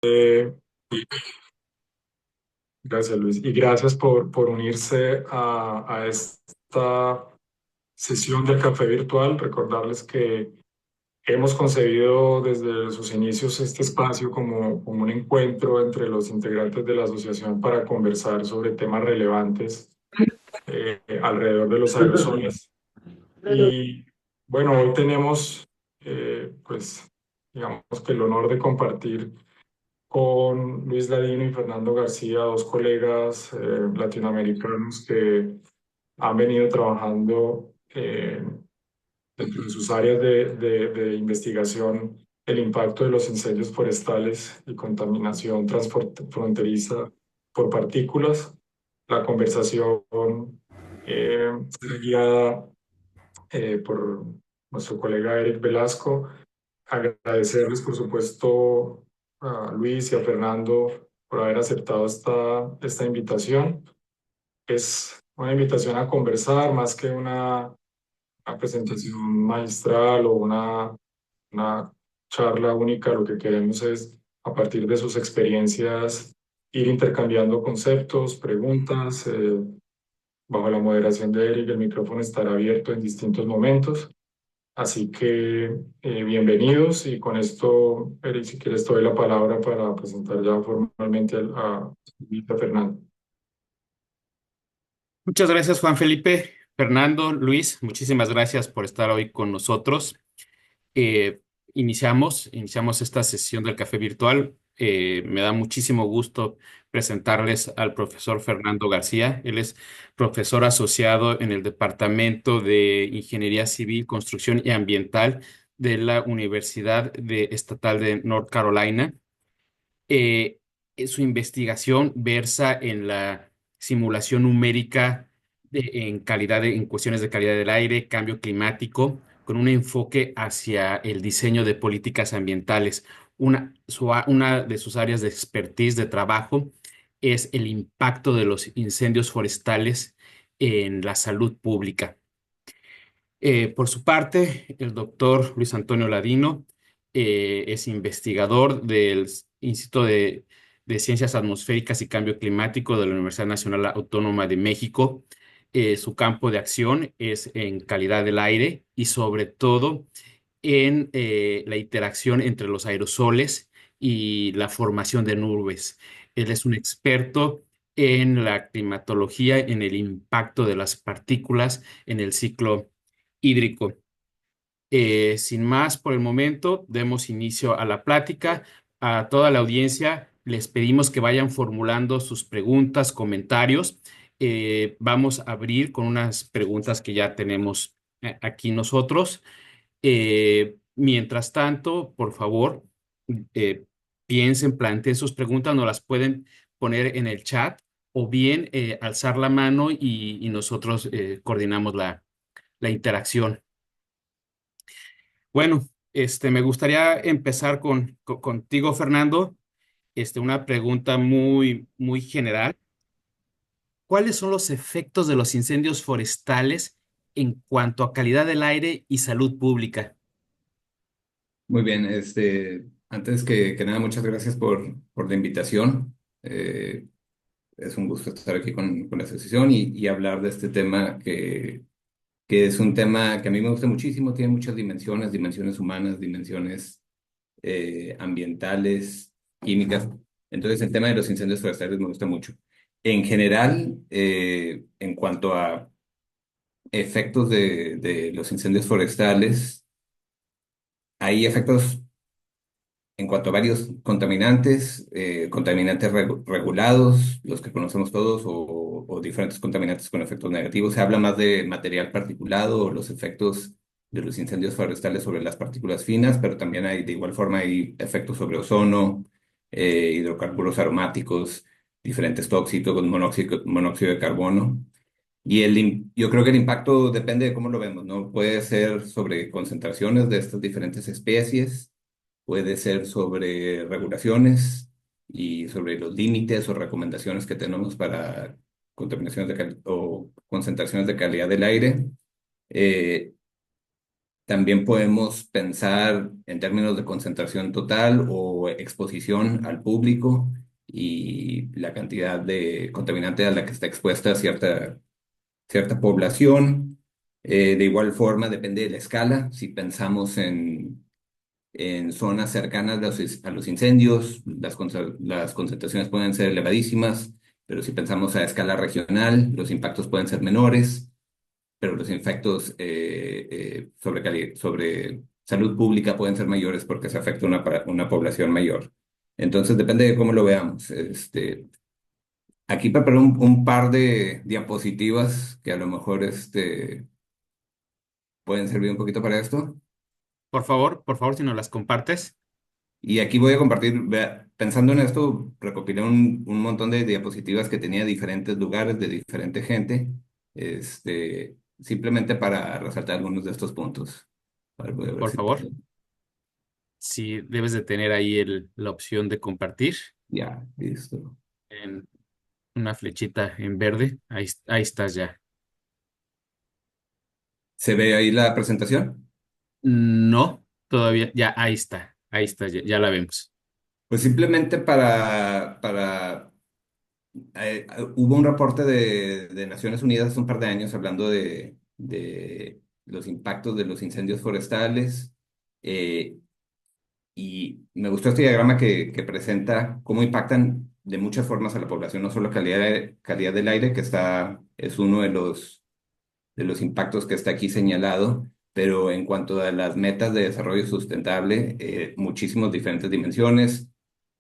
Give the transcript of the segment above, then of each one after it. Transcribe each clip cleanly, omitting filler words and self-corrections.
Eh, Gracias, Luis. Y gracias por unirse a esta sesión del café virtual. Recordarles que hemos concebido desde sus inicios este espacio como un encuentro entre los integrantes de la asociación para conversar sobre temas relevantes alrededor de los aerosoles. Y bueno, hoy tenemos, pues, digamos que el honor de compartir con Luis Ladino y Fernando García, dos colegas latinoamericanos que han venido trabajando dentro de sus áreas de investigación el impacto de los incendios forestales y contaminación transfronteriza por partículas. La conversación será guiada por nuestro colega Eric Velasco. Agradecerles, por supuesto, a Luis y a Fernando por haber aceptado esta invitación. Es una invitación a conversar más que una presentación magistral o una charla única. Lo que queremos es, a partir de sus experiencias, ir intercambiando conceptos, preguntas. Bajo la moderación de Eric, el micrófono estará abierto en distintos momentos. Así que bienvenidos y con esto, Eric, si quieres, te doy la palabra para presentar ya formalmente a Fernando. Muchas gracias, Juan Felipe, Fernando, Luis, muchísimas gracias por estar hoy con nosotros. Eh, iniciamos esta sesión del café virtual. Me da muchísimo gusto presentarles al profesor Fernando García. Él es profesor asociado en el Departamento de Ingeniería Civil, Construcción y Ambiental de la Estatal de North Carolina. eh, Su investigación versa en la simulación numérica en cuestiones de calidad del aire, cambio climático, con un enfoque hacia el diseño de políticas ambientales. Una de sus áreas de expertise de trabajo es el impacto de los incendios forestales en la salud pública. Por su parte, el doctor Luis Antonio Ladino es investigador del Instituto de Ciencias Atmosféricas y Cambio Climático de la Universidad Nacional Autónoma de México. Su campo de acción es en calidad del aire y sobre todo en la interacción entre los aerosoles y la formación de nubes. Él es un experto en la climatología, en el impacto de las partículas en el ciclo hídrico. Sin más por el momento, demos inicio a la plática. A toda la audiencia les pedimos que vayan formulando sus preguntas, comentarios. Vamos a abrir con unas preguntas que ya tenemos aquí nosotros. Mientras tanto, por favor, eh, piensen, planteen sus preguntas, nos las pueden poner en el chat o bien alzar la mano y nosotros coordinamos la interacción. Bueno, me gustaría empezar contigo, Fernando. Una pregunta muy general. ¿Cuáles son los efectos de los incendios forestales en cuanto a calidad del aire y salud pública? Muy bien, antes que nada, muchas gracias por la invitación. Es un gusto estar aquí con la asociación y hablar de este tema que es un tema que a mí me gusta muchísimo, tiene muchas dimensiones, dimensiones humanas, dimensiones ambientales, químicas. Entonces, el tema de los incendios forestales me gusta mucho. En general, en cuanto a efectos de los incendios forestales, hay efectos en cuanto a varios contaminantes, contaminantes regulados, los que conocemos todos, o diferentes contaminantes con efectos negativos. Se habla más de material particulado o los efectos de los incendios forestales sobre las partículas finas, pero también hay, de igual forma, hay efectos sobre ozono, hidrocarburos aromáticos, diferentes tóxicos, monóxido de carbono. Yo creo que el impacto depende de cómo lo vemos, ¿no? Puede ser sobre concentraciones de estas diferentes especies, puede ser sobre regulaciones y sobre los límites o recomendaciones que tenemos para contaminaciones o concentraciones de calidad del aire. Eh, También podemos pensar en términos de concentración total o exposición al público y la cantidad de contaminante a la que está expuesta cierta población. De igual forma, depende de la escala. Si pensamos en zonas cercanas a los incendios, las concentraciones pueden ser elevadísimas, pero si pensamos a escala regional, los impactos pueden ser menores, pero los efectos sobre salud pública pueden ser mayores porque se afecta una población mayor. Entonces, depende de cómo lo veamos. Aquí preparé un par de diapositivas que a lo mejor pueden servir un poquito para esto. Por favor, si nos las compartes. Y aquí voy a compartir, pensando en esto, recopilé un montón de diapositivas que tenía de diferentes lugares, de diferente gente, simplemente para resaltar algunos de estos puntos. A ver, voy a ver Por si favor, si debes de tener ahí la opción de compartir ya, listo. en una flechita en verde. Ahí estás ya. ¿Se ve ahí la presentación? No, todavía, ya, ahí está, ya la vemos. Pues simplemente hubo un reporte de Naciones Unidas hace un par de años hablando de los impactos de los incendios forestales. eh, Y me gustó este diagrama que presenta cómo impactan de muchas formas a la población, no solo calidad del aire, es uno de los impactos que está aquí señalado, pero en cuanto a las metas de desarrollo sustentable, muchísimas diferentes dimensiones,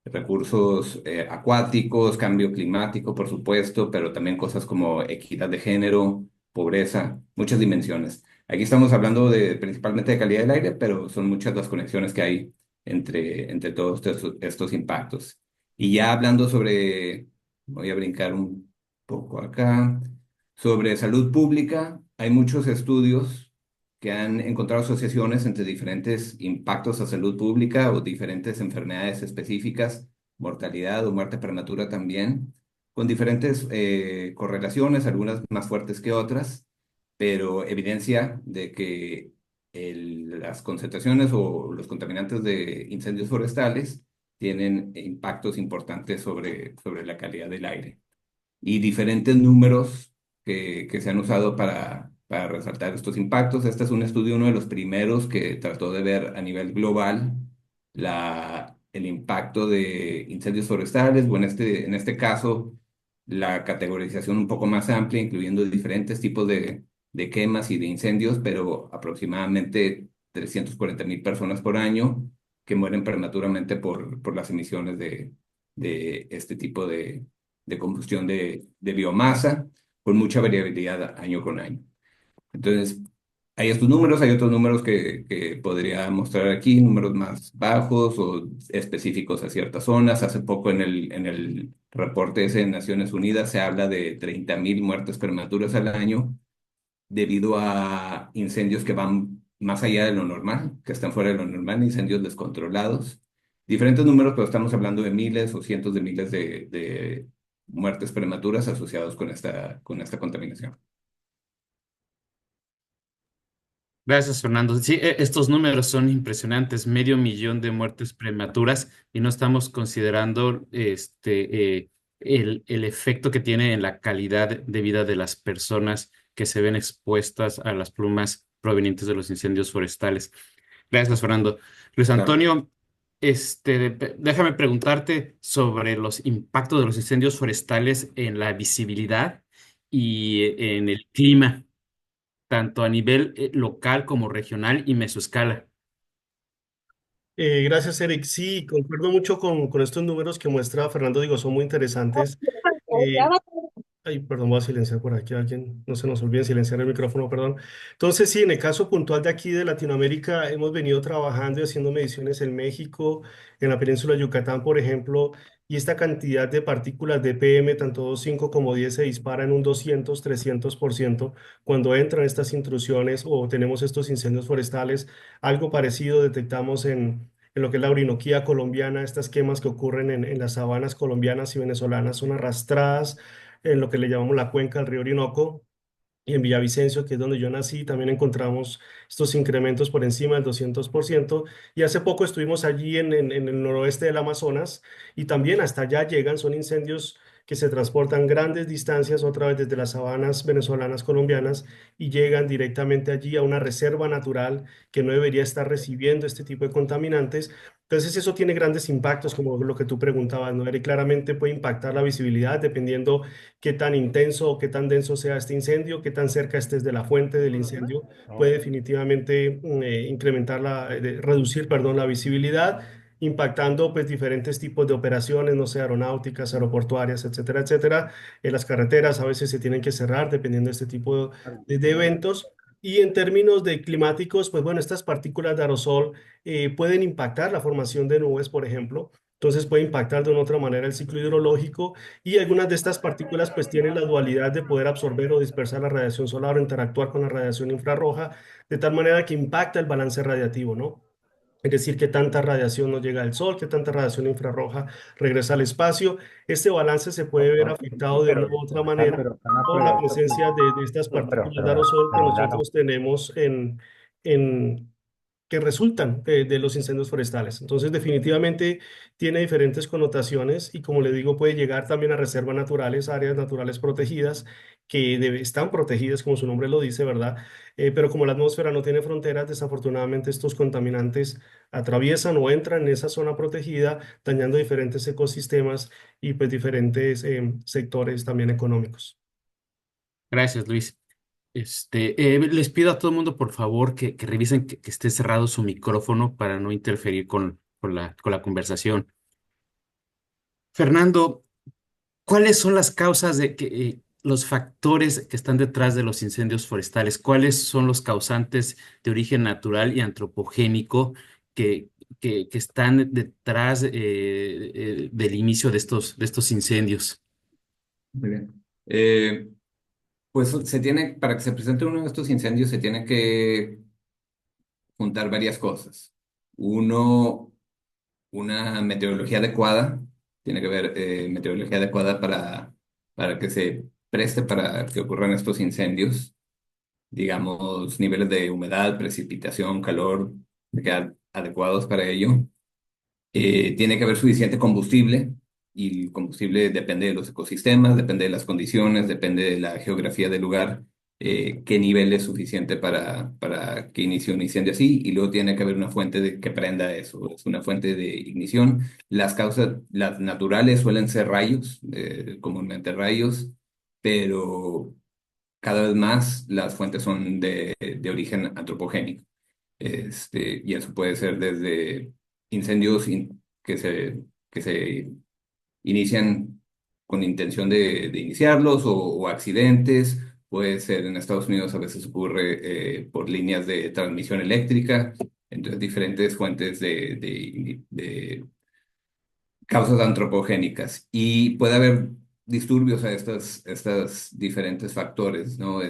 recursos acuáticos, cambio climático, por supuesto, pero también cosas como equidad de género, pobreza, muchas dimensiones. Aquí estamos hablando principalmente de calidad del aire, pero son muchas las conexiones que hay entre todos estos impactos. Y ya hablando voy a brincar un poco acá, sobre salud pública, hay muchos estudios que han encontrado asociaciones entre diferentes impactos a salud pública o diferentes enfermedades específicas, mortalidad o muerte prematura también, con diferentes correlaciones, algunas más fuertes que otras, pero evidencia de que las concentraciones o los contaminantes de incendios forestales tienen impactos importantes sobre la calidad del aire y diferentes números que se han usado para resaltar estos impactos. Este es un estudio, uno de los primeros que trató de ver a nivel global el impacto de incendios forestales, o en este caso, la categorización un poco más amplia, incluyendo diferentes tipos de quemas y de incendios, pero aproximadamente 340.000 personas por año que mueren prematuramente por las emisiones de este tipo de combustión de biomasa, con mucha variabilidad año con año. Entonces, hay estos números, hay otros números que podría mostrar aquí, números más bajos o específicos a ciertas zonas. Hace poco en el reporte ese de Naciones Unidas se habla de 30.000 muertes prematuras al año debido a incendios que van más allá de lo normal, que están fuera de lo normal, incendios descontrolados. Diferentes números, pero estamos hablando de miles o cientos de miles de muertes prematuras asociados con esta contaminación. Gracias, Fernando. Sí, estos números son impresionantes, 500.000 de muertes prematuras y no estamos considerando el efecto que tiene en la calidad de vida de las personas que se ven expuestas a las plumas provenientes de los incendios forestales. Gracias, Fernando. Luis Claro, Antonio, déjame preguntarte sobre los impactos de los incendios forestales en la visibilidad y en el clima tanto a nivel local como regional y mesoescala. Gracias, Eric. Sí, concuerdo mucho con estos números que muestra Fernando, digo, son muy interesantes. Eh, Ay, perdón, voy a silenciar por aquí a alguien. No se nos olvide silenciar el micrófono, perdón. Entonces, sí, en el caso puntual de aquí de Latinoamérica, hemos venido trabajando y haciendo mediciones en México, en la península de Yucatán, por ejemplo, y esta cantidad de partículas de PM, tanto 2,5 como 10, se dispara en un 200-300% cuando entran estas intrusiones o tenemos estos incendios forestales. Algo parecido detectamos en lo que es la Orinoquía colombiana, estas quemas que ocurren en las sabanas colombianas y venezolanas son arrastradas en lo que le llamamos la cuenca del río Orinoco Y en Villavicencio, que es donde yo nací, también encontramos estos incrementos por encima del 200%. Y hace poco estuvimos allí en el noroeste del Amazonas y también hasta allá llegan, son incendios que se transportan grandes distancias otra vez desde las sabanas venezolanas, colombianas, y llegan directamente allí a una reserva natural que no debería estar recibiendo este tipo de contaminantes. Entonces eso tiene grandes impactos, como lo que tú preguntabas, ¿no, Eric? Claramente puede impactar la visibilidad dependiendo qué tan intenso o qué tan denso sea este incendio, qué tan cerca estés de la fuente del incendio, puede definitivamente incrementar reducir, perdón, la visibilidad, impactando pues diferentes tipos de operaciones, no sé, aeronáuticas, aeroportuarias, etcétera, etcétera. Las carreteras a veces se tienen que cerrar dependiendo de este tipo de eventos. Y en términos de climáticos, pues bueno, estas partículas de aerosol pueden impactar la formación de nubes, por ejemplo. Entonces puede impactar de una otra manera el ciclo hidrológico y algunas de estas partículas pues tienen la dualidad de poder absorber o dispersar la radiación solar o interactuar con la radiación infrarroja, de tal manera que impacta el balance radiativo, ¿no? Es decir, qué tanta radiación nos llega al Sol, qué tanta radiación infrarroja regresa al espacio. Este balance se puede ver afectado de una u otra manera por la presencia de estas partículas de aerosol que nosotros tenemos en, que resultan de los incendios forestales. Entonces, definitivamente tiene diferentes connotaciones y, como le digo, puede llegar también a reservas naturales, áreas naturales protegidas que están protegidas, como su nombre lo dice, ¿verdad? Pero como la atmósfera no tiene fronteras, desafortunadamente estos contaminantes atraviesan o entran en esa zona protegida, dañando diferentes ecosistemas y pues diferentes sectores también económicos. Gracias, Luis. Les pido a todo el mundo, por favor, que revisen que esté cerrado su micrófono para no interferir con la conversación. Fernando, ¿cuáles son las causas los factores que están detrás de los incendios forestales? ¿Cuáles son los causantes de origen natural y antropogénico que, que están detrás del inicio de estos incendios? Muy bien. Pues para que se presente uno de estos incendios se tiene que juntar varias cosas. Uno, una meteorología adecuada, tiene que haber meteorología adecuada para que se preste para que ocurran estos incendios, digamos, niveles de humedad, precipitación, calor, que quedan adecuados para ello. Tiene que haber suficiente combustible y el combustible depende de los ecosistemas, depende de las condiciones, depende de la geografía del lugar, qué nivel es suficiente para que inicie un incendio así y luego tiene que haber una fuente que prenda eso, es una fuente de ignición. Las causas, las naturales suelen ser rayos, comúnmente rayos, pero cada vez más las fuentes son de origen antropogénico. Y eso puede ser desde incendios que se inician con intención de iniciarlos o accidentes. Puede ser en Estados Unidos a veces ocurre por líneas de transmisión eléctrica, entonces diferentes fuentes de causas antropogénicas y puede haber disturbios a estas diferentes factores, ¿no?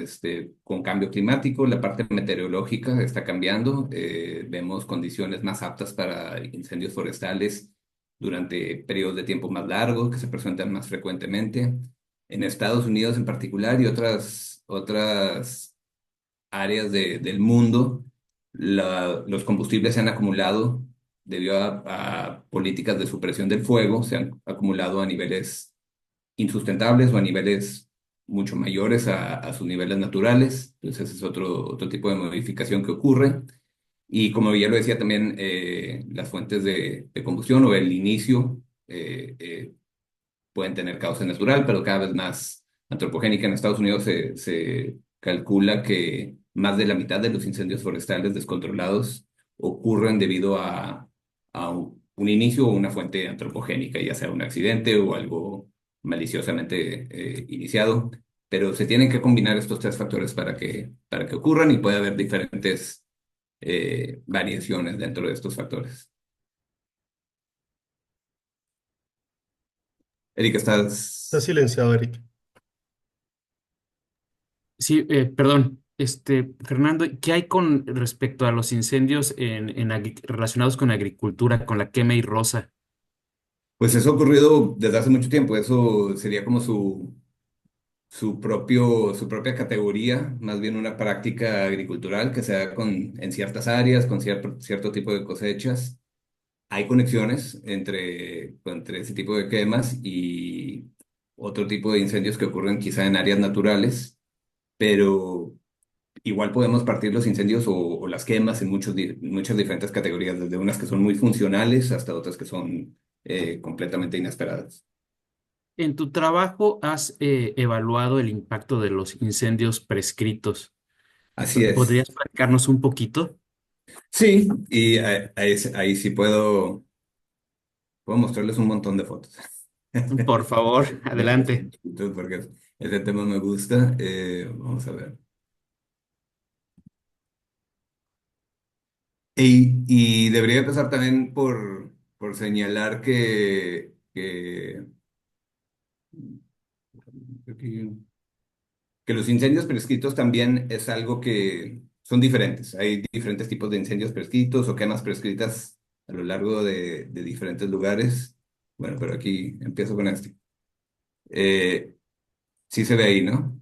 Con cambio climático, la parte meteorológica está cambiando, vemos condiciones más aptas para incendios forestales durante periodos de tiempo más largos que se presentan más frecuentemente. En Estados Unidos en particular y otras áreas del mundo, los combustibles se han acumulado debido a políticas de supresión del fuego, se han acumulado a niveles insustentables o a niveles mucho mayores a sus niveles naturales. Entonces, ese es otro tipo de modificación que ocurre. Y como ya lo decía también, las fuentes de combustión o el inicio pueden tener causa natural, pero cada vez más antropogénica. En Estados Unidos se calcula que más de la mitad de los incendios forestales descontrolados ocurren debido a un inicio o una fuente antropogénica, ya sea un accidente o algo maliciosamente iniciado. Pero se tienen que combinar estos tres factores para que ocurran y puede haber diferentes variaciones dentro de estos factores. Erika, Está ¿estás? silenciado, Eric. Sí, perdón. Fernando, ¿qué hay con respecto a los incendios relacionados con agricultura, con la quema y rosa? Pues eso ha ocurrido desde hace mucho tiempo, eso sería como su propia categoría, más bien una práctica agricultural que se da en ciertas áreas, con cierto tipo de cosechas. Hay conexiones entre ese tipo de quemas y otro tipo de incendios que ocurren quizá en áreas naturales, pero igual podemos partir los incendios o las quemas en muchas diferentes categorías, desde unas que son muy funcionales hasta otras que son completamente inesperadas. En tu trabajo has evaluado el impacto de los incendios prescritos. Así es. ¿Podrías platicarnos un poquito? Sí, y ahí sí puedo mostrarles un montón de fotos. Por favor, adelante. Porque ese tema me gusta. Vamos a ver. Y debería empezar también por señalar que los incendios prescritos también es algo que son diferentes. Hay diferentes tipos de incendios prescritos o quemas prescritas a lo largo de diferentes lugares. Bueno, pero aquí empiezo con este. Sí se ve ahí, ¿no?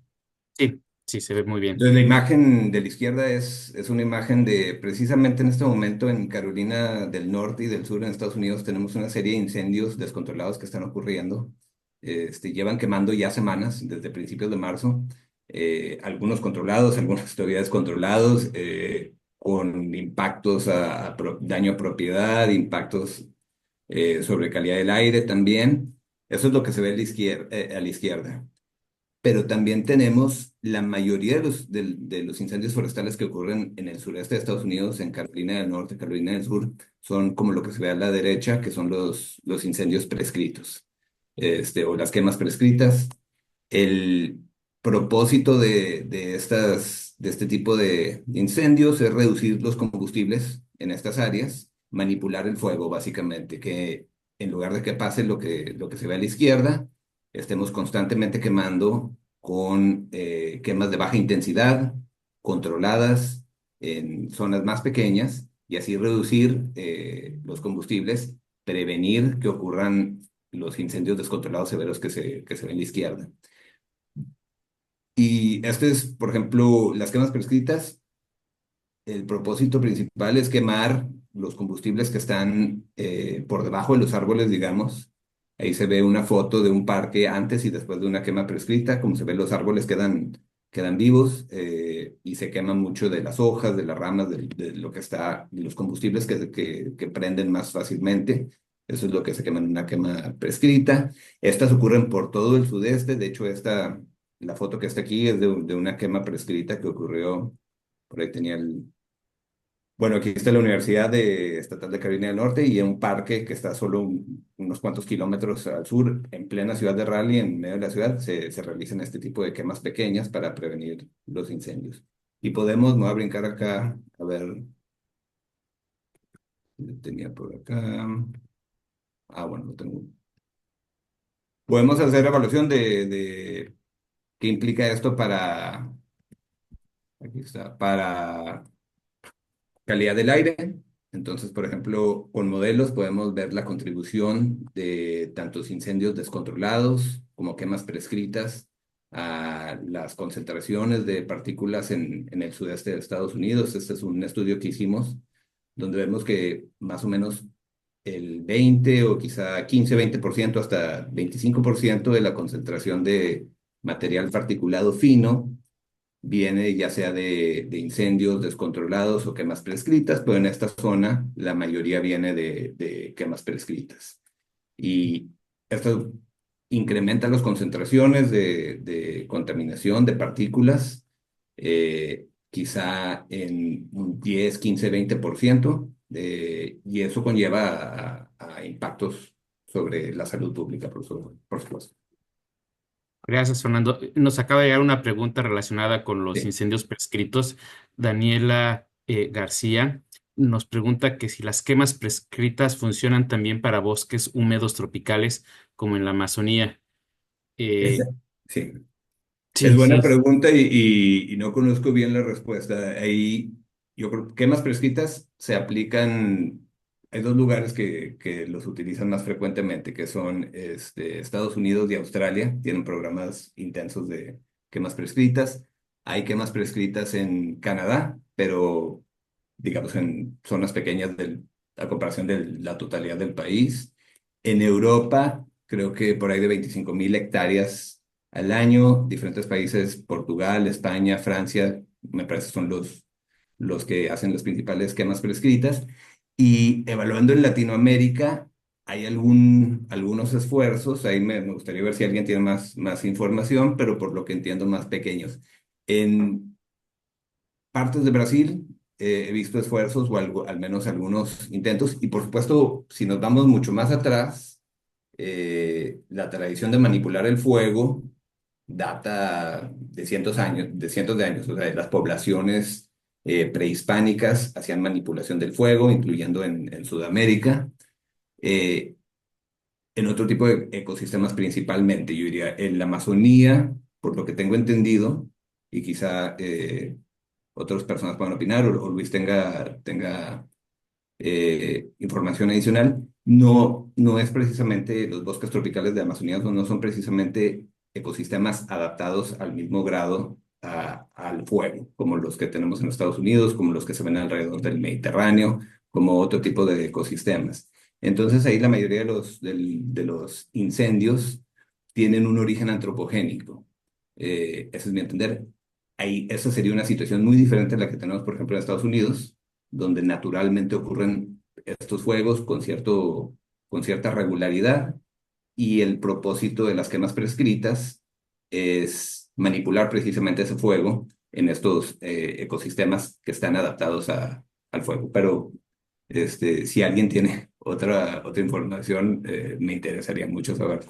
Sí, sí, se ve muy bien. Entonces, la imagen de la izquierda es una imagen de, precisamente en este momento en Carolina del Norte y del Sur, en Estados Unidos, tenemos una serie de incendios descontrolados que están ocurriendo. Llevan quemando ya semanas, desde principios de marzo, algunos controlados, algunos todavía descontrolados, con impactos daño a propiedad, impactos sobre calidad del aire también. Eso es lo que se ve a la izquierda, pero también tenemos la mayoría de los incendios forestales que ocurren en el sureste de Estados Unidos, en Carolina del Norte, Carolina del Sur, son como lo que se ve a la derecha, que son los incendios prescritos, o las quemas prescritas. El propósito de este tipo de incendios es reducir los combustibles en estas áreas, manipular el fuego, básicamente, que en lugar de que pase lo que se ve a la izquierda, estemos constantemente quemando con quemas de baja intensidad, controladas en zonas más pequeñas, y así reducir los combustibles, prevenir que ocurran los incendios descontrolados severos que se ven a la izquierda. Y este es, por ejemplo, las quemas prescritas. El propósito principal es quemar los combustibles que están por debajo de los árboles, digamos. Ahí se ve una foto de un parque antes y después de una quema prescrita. Como se ve, los árboles quedan vivos, y se queman mucho de las hojas, de las ramas, de lo que está, de los combustibles que prenden más fácilmente. Eso es lo que se quema en una quema prescrita. Estas ocurren por todo el sudeste. De hecho, la foto que está aquí es de una quema prescrita que ocurrió. Por ahí tenía bueno, aquí está la Estatal de Carolina del Norte y un parque que está solo unos cuantos kilómetros al sur, en plena ciudad de Raleigh, en medio de la ciudad, se realizan este tipo de quemas pequeñas para prevenir los incendios. Y me voy a brincar acá, a ver, lo tenía por acá. Bueno, lo tengo. Podemos hacer evaluación de qué implica esto aquí está, para calidad del aire. Entonces, por ejemplo, con modelos podemos ver la contribución de tantos incendios descontrolados como quemas prescritas a las concentraciones de partículas en el sudeste de Estados Unidos. Este es un estudio que hicimos donde vemos que más o menos el 20 o quizá 15-20% hasta 25% de la concentración de material particulado fino viene ya sea de incendios descontrolados o quemas prescritas, pero en esta zona la mayoría viene de quemas prescritas. Y esto incrementa las concentraciones de contaminación de partículas, quizá en un 10, 15, 20%, y eso conlleva a impactos sobre la salud pública, por supuesto. Gracias, Fernando. Nos acaba de llegar una pregunta relacionada con los Sí. incendios prescritos. Daniela García nos pregunta que si las quemas prescritas funcionan también para bosques húmedos tropicales como en la Amazonía. Esa- Eh, sí. Es sí, buena sí, pregunta y no conozco bien la respuesta. Ahí, yo creo que quemas prescritas se aplican hay dos lugares que los utilizan más frecuentemente, que son Estados Unidos y Australia. Tienen programas intensos de quemas prescritas. Hay quemas prescritas en Canadá, pero digamos en zonas pequeñas a comparación de la totalidad del país. En Europa, creo que por ahí de 25.000 hectáreas al año. Diferentes países, Portugal, España, Francia, me parece son los que hacen las principales quemas prescritas. Y evaluando en Latinoamérica, hay algunos esfuerzos, ahí me gustaría ver si alguien tiene más información, pero por lo que entiendo más pequeños. En partes de Brasil he visto esfuerzos o al menos algunos intentos, y por supuesto, si nos vamos mucho más atrás, la tradición de manipular el fuego data de cientos de años. O sea, las poblaciones prehispánicas hacían manipulación del fuego, incluyendo en Sudamérica, eh, en otro tipo de ecosistemas principalmente. Yo diría en la Amazonía, por lo que tengo entendido, y quizá otras personas puedan opinar o Luis tenga información adicional. No es precisamente los bosques tropicales de Amazonía, no son precisamente ecosistemas adaptados al mismo grado al fuego, como los que tenemos en los Estados Unidos, como los que se ven alrededor del Mediterráneo, como otro tipo de ecosistemas. Entonces ahí la mayoría de los incendios tienen un origen antropogénico. Ese es mi entender. Ahí, esa sería una situación muy diferente a la que tenemos, por ejemplo, en Estados Unidos, donde naturalmente ocurren estos fuegos con cierta regularidad, y el propósito de las quemas prescritas es manipular precisamente ese fuego en estos ecosistemas que están adaptados al fuego. Pero si alguien tiene otra información, me interesaría mucho saber.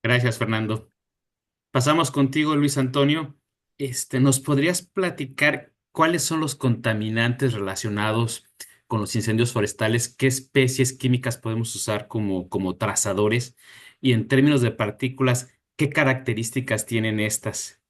Gracias, Fernando. Pasamos contigo, Luis Antonio. ¿Nos podrías platicar cuáles son los contaminantes relacionados con los incendios forestales? ¿Qué especies químicas podemos usar como trazadores? Y en términos de partículas, ¿qué características tienen estas?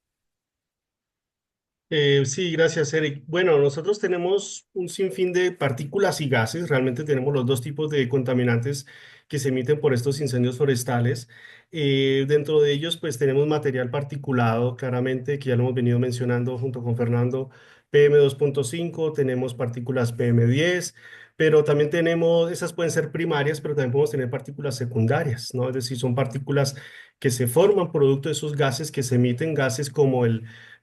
Sí, gracias, Eric. Bueno, nosotros tenemos un sinfín de partículas y gases. Realmente tenemos los dos tipos de contaminantes que se emiten por estos incendios forestales. Dentro de ellos, pues tenemos material particulado, claramente, que ya lo hemos venido mencionando junto con Fernando, PM2.5. Tenemos partículas PM10, pero también tenemos, esas pueden ser primarias, pero también podemos tener partículas secundarias, ¿no? Es decir, son partículas que se forman producto de esos gases que se emiten, gases como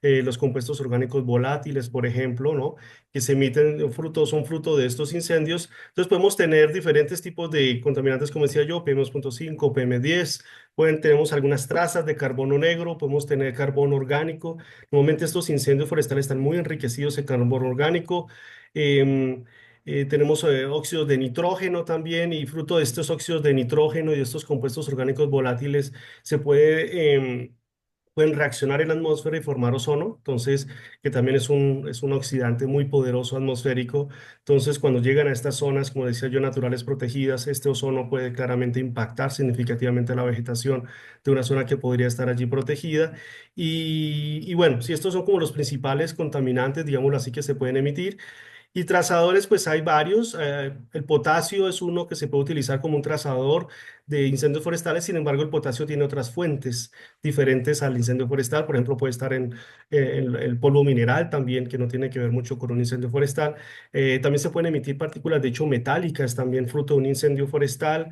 los compuestos orgánicos volátiles, por ejemplo, ¿no? Que se emiten fruto, son fruto de estos incendios. Entonces podemos tener diferentes tipos de contaminantes, como decía yo, PM2.5, PM10, tenemos algunas trazas de carbono negro, podemos tener carbono orgánico. Normalmente estos incendios forestales están muy enriquecidos en carbono orgánico. Em, tenemos óxidos de nitrógeno también, y fruto de estos óxidos de nitrógeno y de estos compuestos orgánicos volátiles se pueden reaccionar en la atmósfera y formar ozono, entonces, que también es un oxidante muy poderoso atmosférico. Entonces, cuando llegan a estas zonas, como decía yo, naturales protegidas, este ozono puede claramente impactar significativamente la vegetación de una zona que podría estar allí protegida. Y bueno, si estos son como los principales contaminantes, digámoslo así, que se pueden emitir. Y trazadores, pues hay varios. El potasio es uno que se puede utilizar como un trazador de incendios forestales. Sin embargo, el potasio tiene otras fuentes diferentes al incendio forestal. Por ejemplo, puede estar en el polvo mineral también, que no tiene que ver mucho con un incendio forestal. También se pueden emitir partículas, de hecho, metálicas, también fruto de un incendio forestal,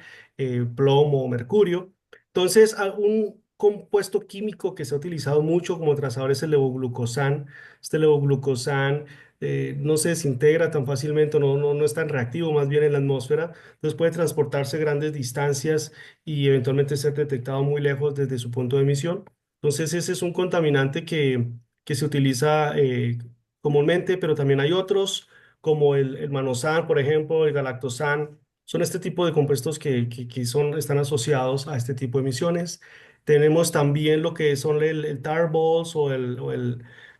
plomo, mercurio. Entonces, un compuesto químico que se ha utilizado mucho como trazador es el levoglucosan. Este levoglucosan no se desintegra tan fácilmente, no es tan reactivo más bien en la atmósfera, entonces puede transportarse grandes distancias y eventualmente ser detectado muy lejos desde su punto de emisión. Entonces ese es un contaminante que se utiliza comúnmente, pero también hay otros como el manoxan, por ejemplo, el galactosan. Son este tipo de compuestos están asociados a este tipo de emisiones. Tenemos también lo que son el tar balls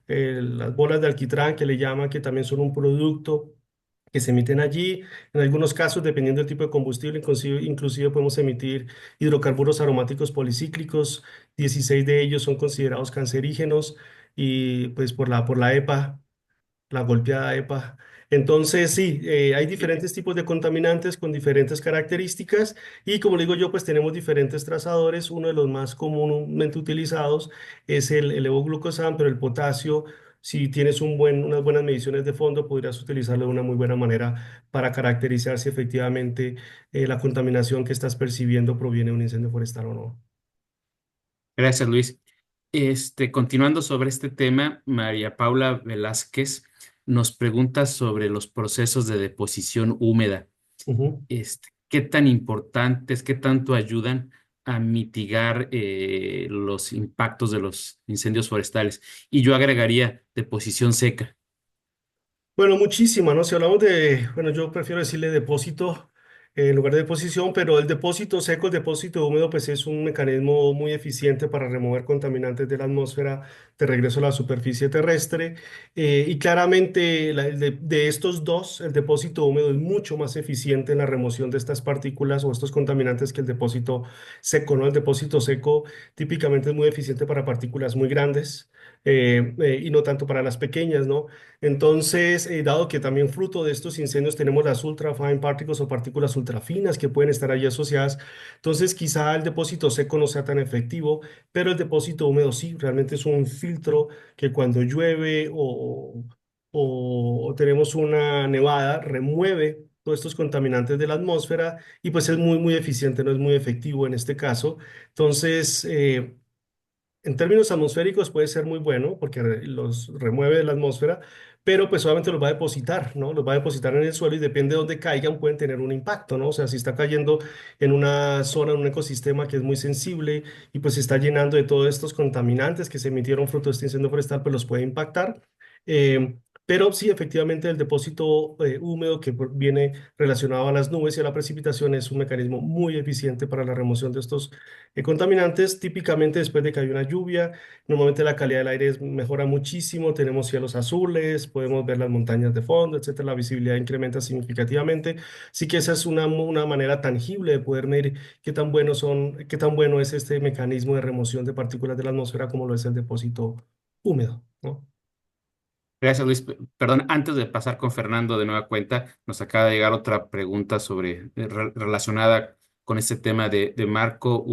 las bolas de alquitrán que le llaman, que también son un producto que se emiten allí. En algunos casos, dependiendo del tipo de combustible, inclusive podemos emitir hidrocarburos aromáticos policíclicos. 16 de ellos son considerados cancerígenos y pues por la EPA, la golpeada EPA. Entonces, sí, hay diferentes tipos de contaminantes con diferentes características y como digo yo, pues tenemos diferentes trazadores. Uno de los más comúnmente utilizados es el levoglucosan, pero el potasio, si tienes unas buenas mediciones de fondo, podrías utilizarlo de una muy buena manera para caracterizar si efectivamente la contaminación que estás percibiendo proviene de un incendio forestal o no. Gracias, Luis. Continuando sobre este tema, María Paula Velázquez nos pregunta sobre los procesos de deposición húmeda. Ujú. ¿Qué tan importantes, qué tanto ayudan a mitigar los impactos de los incendios forestales? Y yo agregaría deposición seca. Bueno, muchísima, ¿no? Si hablamos de, bueno, yo prefiero decirle depósito en lugar de deposición, pero el depósito seco, el depósito húmedo, pues es un mecanismo muy eficiente para remover contaminantes de la atmósfera de regreso a la superficie terrestre. Y claramente de estos dos, el depósito húmedo es mucho más eficiente en la remoción de estas partículas o estos contaminantes que el depósito seco, ¿no? El depósito seco típicamente es muy eficiente para partículas muy grandes. Y no tanto para las pequeñas, ¿no? Entonces, dado que también fruto de estos incendios tenemos las ultra fine particles o partículas ultrafinas que pueden estar allí asociadas, entonces quizá el depósito seco no sea tan efectivo, pero el depósito húmedo sí, realmente es un filtro que cuando llueve o tenemos una nevada, remueve todos estos contaminantes de la atmósfera y pues es muy, muy eficiente, no es muy efectivo en este caso. Entonces, en términos atmosféricos puede ser muy bueno porque los remueve de la atmósfera, pero pues solamente los va a depositar, ¿no? Los va a depositar en el suelo y depende de dónde caigan pueden tener un impacto, ¿no? O sea, si está cayendo en una zona, en un ecosistema que es muy sensible y pues se está llenando de todos estos contaminantes que se emitieron fruto de este incendio forestal, pues los puede impactar. Pero sí, efectivamente, el depósito húmedo que viene relacionado a las nubes y a la precipitación es un mecanismo muy eficiente para la remoción de estos contaminantes. Típicamente después de que hay una lluvia, normalmente la calidad del aire mejora muchísimo, tenemos cielos azules, podemos ver las montañas de fondo, etcétera, la visibilidad incrementa significativamente. Así que esa es una manera tangible de poder medir qué tan bueno es este mecanismo de remoción de partículas de la atmósfera como lo es el depósito húmedo, ¿no? Gracias, Luis. Perdón, antes de pasar con Fernando de nueva cuenta, nos acaba de llegar otra pregunta relacionada con este tema de Marco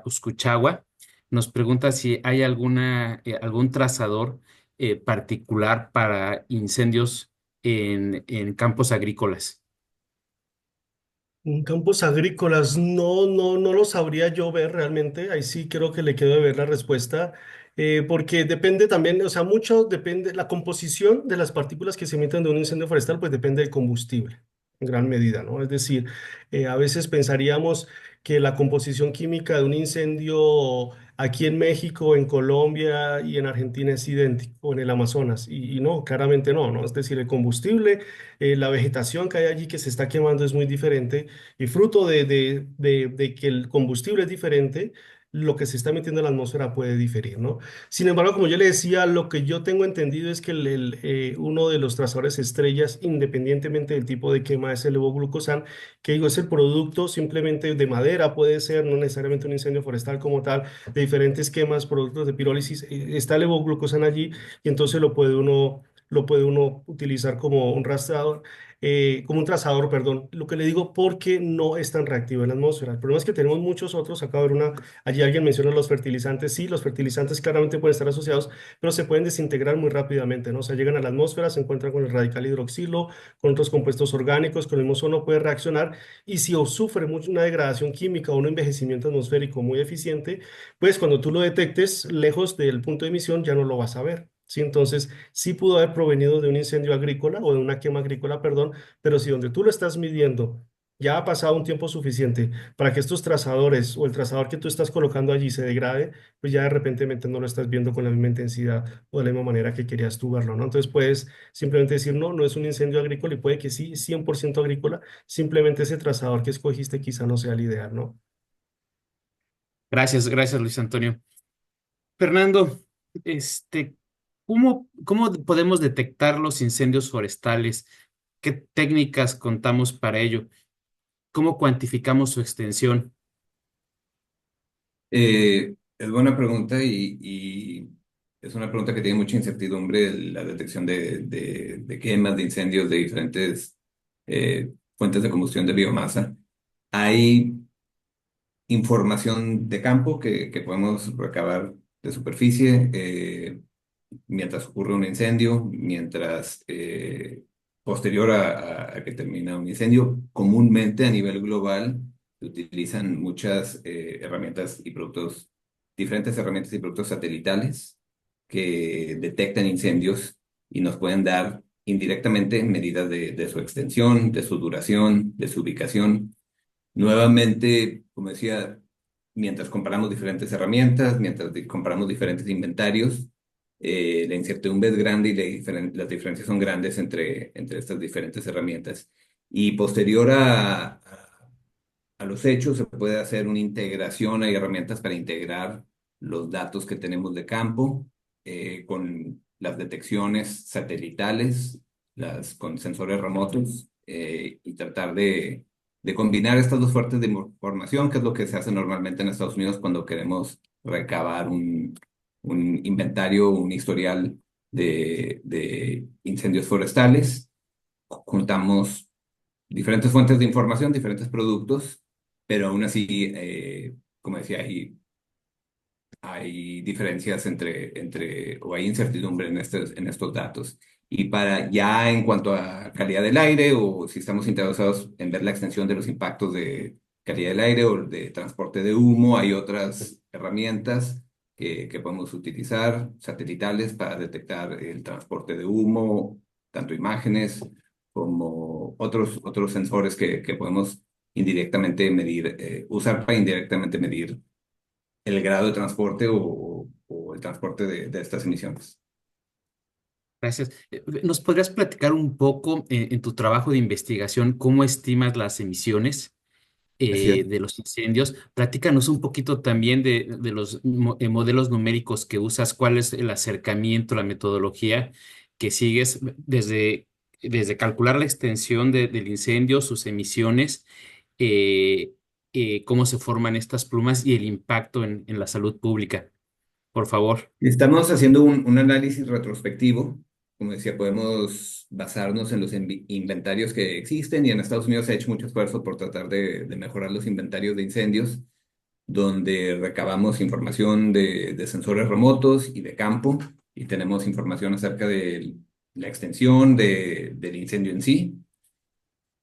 Uscuchagua. Nos pregunta si hay algún trazador particular para incendios en campos agrícolas. En campos agrícolas, no lo sabría yo ver realmente. Ahí sí creo que le quedo de ver la respuesta, porque depende también, o sea, mucho depende, la composición de las partículas que se emiten de un incendio forestal, pues depende del combustible, en gran medida, ¿no? Es decir, a veces pensaríamos que la composición química de un incendio aquí en México, en Colombia y en Argentina es idéntico, en el Amazonas, y no, claramente no, ¿no? Es decir, el combustible, la vegetación que hay allí que se está quemando es muy diferente y fruto de que el combustible es diferente, lo que se está metiendo en la atmósfera puede diferir, ¿no? Sin embargo, como yo le decía, lo que yo tengo entendido es que uno de los trazadores estrellas, independientemente del tipo de quema, es el levoglucosan, que digo, es el producto simplemente de madera, puede ser, no necesariamente un incendio forestal como tal, de diferentes quemas, productos de pirólisis, está el levoglucosan allí y entonces lo puede uno utilizar como un rastreador como un trazador, perdón. Lo que le digo porque no es tan reactivo en la atmósfera. El problema es que tenemos muchos otros. Acabo de ver allí alguien menciona los fertilizantes. Sí, los fertilizantes claramente pueden estar asociados, pero se pueden desintegrar muy rápidamente, ¿no? O sea, llegan a la atmósfera, se encuentran con el radical hidroxilo, con otros compuestos orgánicos, con el mismo ozono puede reaccionar y si o sufre mucho una degradación química o un envejecimiento atmosférico muy eficiente, pues cuando tú lo detectes lejos del punto de emisión ya no lo vas a ver. Sí, entonces sí pudo haber provenido de un incendio agrícola o de una quema agrícola, perdón, pero si donde tú lo estás midiendo ya ha pasado un tiempo suficiente para que estos trazadores o el trazador que tú estás colocando allí se degrade, pues ya de repente no lo estás viendo con la misma intensidad o de la misma manera que querías tú verlo, ¿no? Entonces puedes simplemente decir, no, no es un incendio agrícola y puede que sí, 100% agrícola, simplemente ese trazador que escogiste quizá no sea el ideal, ¿no? Gracias, gracias, Luis Antonio. Fernando, este, ¿cómo podemos detectar los incendios forestales? ¿Qué técnicas contamos para ello? ¿Cómo cuantificamos su extensión? Es buena pregunta y es una pregunta que tiene mucha incertidumbre, la detección de quemas, de incendios de diferentes fuentes de combustión de biomasa. Hay información de campo que podemos recabar de superficie mientras ocurre un incendio, mientras posterior a que termina un incendio. Comúnmente a nivel global se utilizan muchas herramientas y productos, diferentes herramientas y productos satelitales que detectan incendios y nos pueden dar indirectamente medidas de su extensión, de su duración, de su ubicación. Nuevamente, como decía, mientras comparamos diferentes herramientas, mientras comparamos diferentes inventarios, la incertidumbre es grande y las diferencias son grandes entre estas diferentes herramientas. Y posterior a los hechos, se puede hacer una integración, hay herramientas para integrar los datos que tenemos de campo con las detecciones satelitales, con sensores remotos y tratar de combinar estas dos fuentes de información, que es lo que se hace normalmente en Estados Unidos cuando queremos recabar un inventario, un historial de incendios forestales. Juntamos diferentes fuentes de información, diferentes productos, pero aún así, como decía, hay diferencias o hay incertidumbre en estos datos. Y para ya en cuanto a calidad del aire, o si estamos interesados en ver la extensión de los impactos de calidad del aire o de transporte de humo, hay otras herramientas que podemos utilizar, satelitales, para detectar el transporte de humo, tanto imágenes como otros sensores que podemos indirectamente medir, usar para indirectamente medir el grado de transporte o el transporte de estas emisiones. Gracias. ¿Nos podrías platicar un poco en tu trabajo de investigación cómo estimas las emisiones Así es. de los incendios? Platícanos un poquito también de los modelos numéricos que usas, cuál es el acercamiento, la metodología que sigues desde calcular la extensión del incendio, sus emisiones, eh, cómo se forman estas plumas y el impacto en la salud pública. Por favor. Estamos haciendo un análisis retrospectivo. Como decía, podemos basarnos en los inventarios que existen y en Estados Unidos se ha hecho mucho esfuerzo por tratar de mejorar los inventarios de incendios, donde recabamos información de sensores remotos y de campo y tenemos información acerca de la extensión del incendio en sí.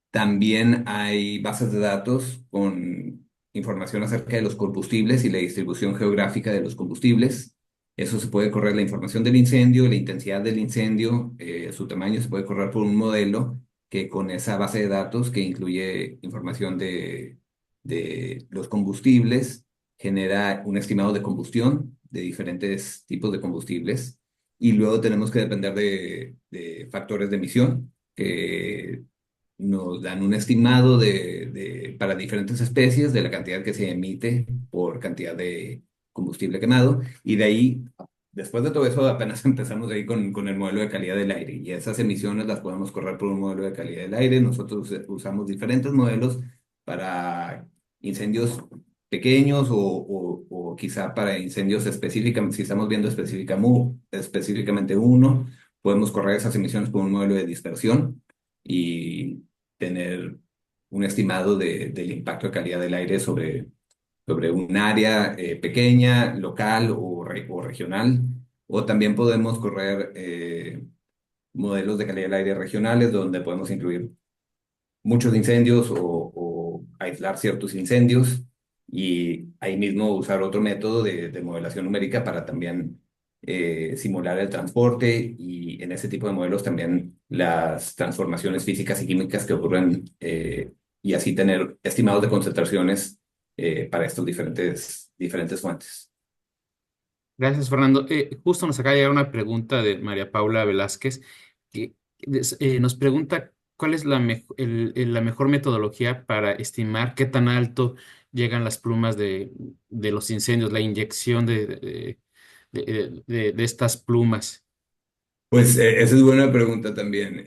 También hay bases de datos con información acerca de los combustibles y la distribución geográfica de los combustibles. Eso se puede correr la información del incendio, la intensidad del incendio, su tamaño se puede correr por un modelo que con esa base de datos que incluye información de los combustibles genera un estimado de combustión de diferentes tipos de combustibles. Y luego tenemos que depender de factores de emisión que nos dan un estimado para diferentes especies de la cantidad que se emite por cantidad de combustible quemado y de ahí, después de todo eso, apenas empezamos ahí con el modelo de calidad del aire y esas emisiones las podemos correr por un modelo de calidad del aire. Nosotros usamos diferentes modelos para incendios pequeños o quizá para incendios específicamente, si estamos viendo específicamente uno, podemos correr esas emisiones por un modelo de dispersión y tener un estimado del impacto de calidad del aire sobre un área pequeña, local o regional. O también podemos correr modelos de calidad del aire regionales donde podemos incluir muchos incendios o aislar ciertos incendios y ahí mismo usar otro método de modelación numérica para también simular el transporte y en ese tipo de modelos también las transformaciones físicas y químicas que ocurren y así tener estimados de concentraciones para estos diferentes fuentes. Gracias, Fernando. Justo nos acaba de llegar una pregunta de María Paula Velázquez, que nos pregunta cuál es la mejor metodología para estimar qué tan alto llegan las plumas de los incendios, la inyección de estas plumas. Pues esa es buena pregunta también.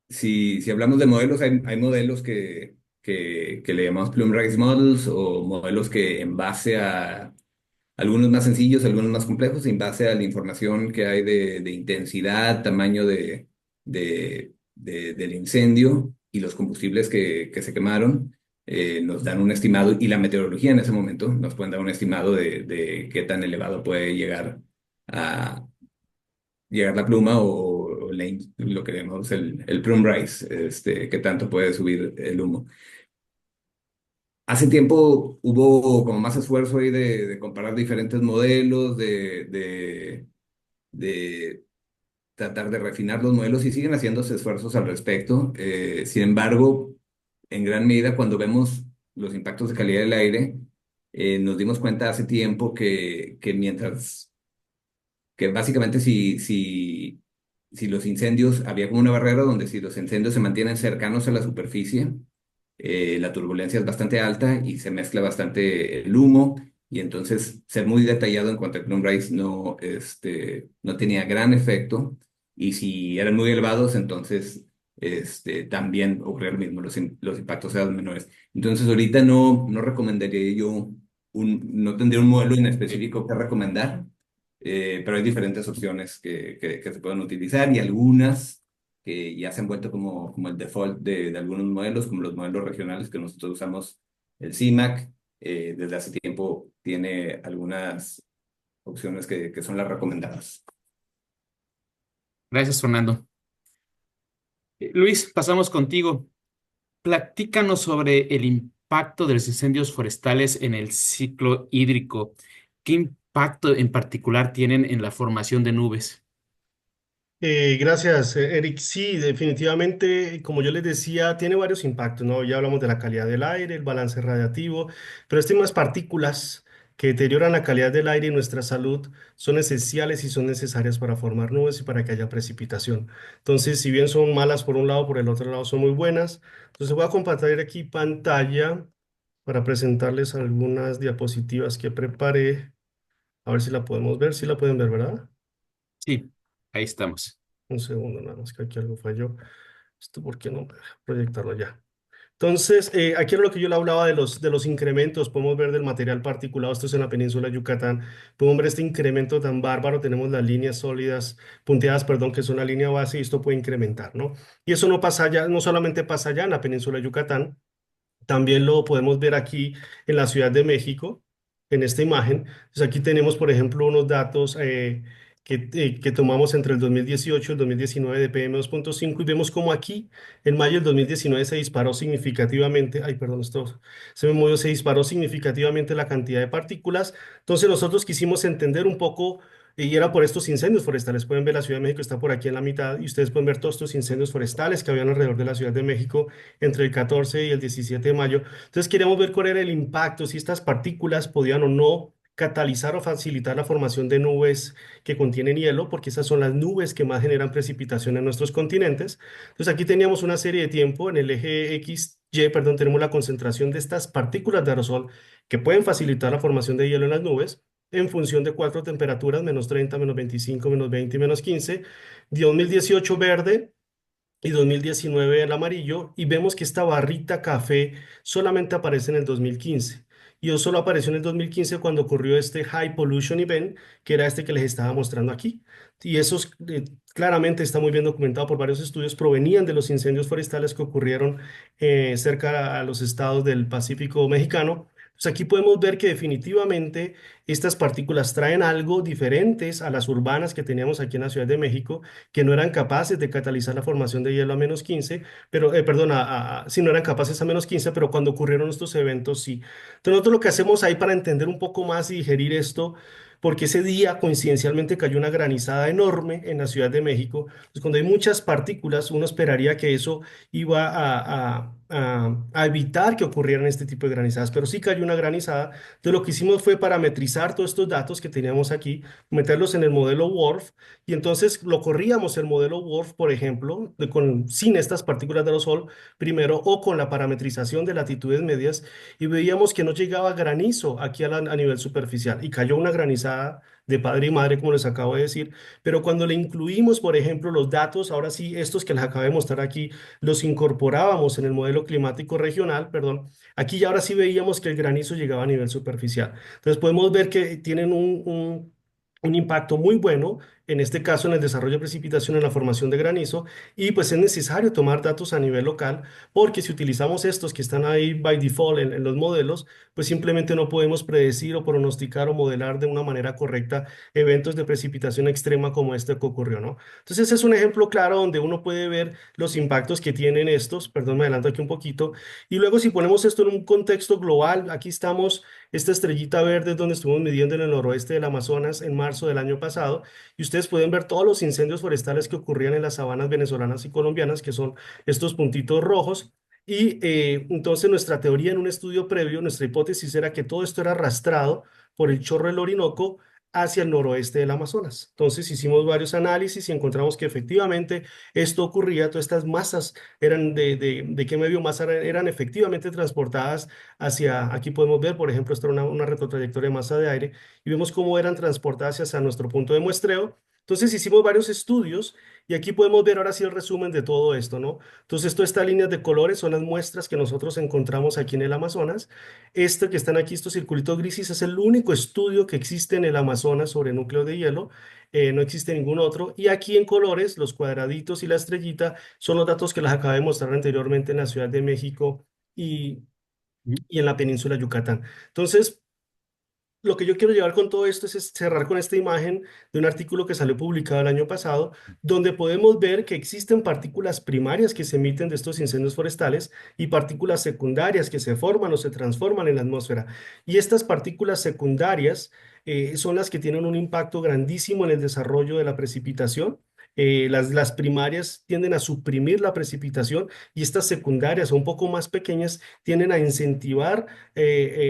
Si hablamos de modelos, hay modelos que le llamamos Plume Race Models o modelos que en base algunos más sencillos, algunos más complejos, en base a la información que hay de intensidad, tamaño del incendio y los combustibles que se quemaron. Nos dan un estimado, y la meteorología en ese momento nos pueden dar un estimado de qué tan elevado puede a llegar la pluma o lo que llamamos el plume rise, qué tanto puede subir el humo. Hace tiempo hubo como más esfuerzo ahí de comparar diferentes modelos, de tratar de refinar los modelos, y siguen haciéndose esfuerzos al respecto. Sin embargo, en gran medida, cuando vemos los impactos de calidad del aire, nos dimos cuenta hace tiempo que básicamente si los incendios, había como una barrera donde si los incendios se mantienen cercanos a la superficie, la turbulencia es bastante alta y se mezcla bastante el humo, y entonces ser muy detallado en cuanto al plume rise no tenía gran efecto, y si eran muy elevados, entonces también ocurría lo mismo, los impactos eran menores. Entonces ahorita no recomendaría yo, no tendría un modelo en específico que recomendar, pero hay diferentes opciones que se pueden utilizar, y algunas que ya se han vuelto como el default de algunos modelos, como los modelos regionales que nosotros usamos. El CIMAC, desde hace tiempo tiene algunas opciones que son las recomendadas. Gracias, Fernando. Luis, pasamos contigo. Platícanos sobre el impacto de los incendios forestales en el ciclo hídrico. ¿Qué impacto en particular tienen en la formación de nubes? Gracias, Eric. Sí, definitivamente, como yo les decía, tiene varios impactos, ¿no? Ya hablamos de la calidad del aire, el balance radiativo, pero estas partículas que deterioran la calidad del aire y nuestra salud son esenciales y son necesarias para formar nubes y para que haya precipitación. Entonces, si bien son malas por un lado, por el otro lado son muy buenas. Entonces, voy a compartir aquí pantalla para presentarles algunas diapositivas que preparé. A ver si la podemos ver, si la pueden ver, ¿verdad? Sí, ahí estamos. Un segundo, nada más que aquí algo falló. ¿Esto por qué no me deja proyectarlo ya? Entonces, aquí era lo que yo le hablaba de los incrementos. Podemos ver del material particulado, esto es en la península de Yucatán. Podemos ver este incremento tan bárbaro. Tenemos las líneas sólidas, punteadas, perdón, que son la línea base, y esto puede incrementar, ¿no? Y eso no pasa allá, no solamente pasa allá en la península de Yucatán, también lo podemos ver aquí en la Ciudad de México, en esta imagen. Entonces aquí tenemos, por ejemplo, unos datos que tomamos entre el 2018 y el 2019 de PM2.5, y vemos como aquí, en mayo del 2019, se disparó significativamente, ay, perdón, esto se me movió, se disparó significativamente la cantidad de partículas. Entonces nosotros quisimos entender un poco, y era por estos incendios forestales. Pueden ver la Ciudad de México está por aquí en la mitad, y ustedes pueden ver todos estos incendios forestales que habían alrededor de la Ciudad de México entre el 14 y el 17 de mayo. Entonces queríamos ver cuál era el impacto, si estas partículas podían o no catalizar o facilitar la formación de nubes que contienen hielo, porque esas son las nubes que más generan precipitación en nuestros continentes. Entonces aquí teníamos una serie de tiempo en el eje X, Y, perdón, tenemos la concentración de estas partículas de aerosol que pueden facilitar la formación de hielo en las nubes en función de cuatro temperaturas: -30, -25, -20 y -15. 2018 verde y 2019 el amarillo, y vemos que esta barrita café solamente aparece en el 2015. Y eso solo apareció en el 2015 cuando ocurrió este High Pollution Event, que era este que les estaba mostrando aquí. Y esos claramente está muy bien documentado por varios estudios, provenían de los incendios forestales que ocurrieron cerca a los estados del Pacífico mexicano. Pues aquí podemos ver que definitivamente estas partículas traen algo diferentes a las urbanas que teníamos aquí en la Ciudad de México, que no eran capaces de catalizar la formación de hielo a -15, pero, perdón, sí, no eran capaces a -15, pero cuando ocurrieron estos eventos, sí. Entonces, nosotros lo que hacemos ahí para entender un poco más y digerir esto, porque ese día coincidencialmente cayó una granizada enorme en la Ciudad de México. Entonces, cuando hay muchas partículas, uno esperaría que eso iba a evitar que ocurrieran este tipo de granizadas, pero sí cayó una granizada. Entonces, lo que hicimos fue parametrizar todos estos datos que teníamos aquí, meterlos en el modelo WRF, y entonces lo corríamos el modelo WRF, por ejemplo, sin estas partículas de aerosol primero, o con la parametrización de latitudes medias, y veíamos que no llegaba granizo aquí a nivel superficial, y cayó una granizada separada de padre y madre, como les acabo de decir, pero cuando le incluimos, por ejemplo, los datos, ahora sí, estos que les acabo de mostrar aquí, los incorporábamos en el modelo climático regional, perdón, aquí ya ahora sí veíamos que el granizo llegaba a nivel superficial. Entonces podemos ver que tienen un impacto muy bueno, en este caso en el desarrollo de precipitación, en la formación de granizo, y pues es necesario tomar datos a nivel local, porque si utilizamos estos que están ahí by default en los modelos, pues simplemente no podemos predecir o pronosticar o modelar de una manera correcta eventos de precipitación extrema como este que ocurrió, ¿no? Entonces ese es un ejemplo claro donde uno puede ver los impactos que tienen estos, perdón, me adelanto aquí un poquito, y luego si ponemos esto en un contexto global, aquí estamos, esta estrellita verde es donde estuvimos midiendo en el noroeste del Amazonas en marzo del año pasado, y ustedes pueden ver todos los incendios forestales que ocurrían en las sabanas venezolanas y colombianas, que son estos puntitos rojos. Y entonces nuestra teoría en un estudio previo, nuestra hipótesis era que todo esto era arrastrado por el chorro del Orinoco hacia el noroeste del Amazonas. Entonces hicimos varios análisis y encontramos que efectivamente esto ocurría, todas estas masas eran de qué medio masa eran efectivamente transportadas hacia, aquí podemos ver, por ejemplo, esta era una retrotrayectoria de masa de aire, y vemos cómo eran transportadas hacia nuestro punto de muestreo. Entonces hicimos varios estudios y aquí podemos ver ahora sí el resumen de todo esto, ¿no? Entonces, todas estas líneas de colores son las muestras que nosotros encontramos aquí en el Amazonas. Este que están aquí, estos circulitos grises, es el único estudio que existe en el Amazonas sobre núcleo de hielo. No existe ningún otro. Y aquí en colores, los cuadraditos y la estrellita son los datos que les acabé de mostrar anteriormente en la Ciudad de México y, Ujú. y en la península de Yucatán. Entonces, lo que yo quiero llevar con todo esto es cerrar con esta imagen de un artículo que salió publicado el año pasado, donde podemos ver que existen partículas primarias que se emiten de estos incendios forestales y partículas secundarias que se forman o se transforman en la atmósfera. Y estas partículas secundarias son las que tienen un impacto grandísimo en el desarrollo de la precipitación. Las primarias tienden a suprimir la precipitación y estas secundarias, un poco más pequeñas, tienden a incentivar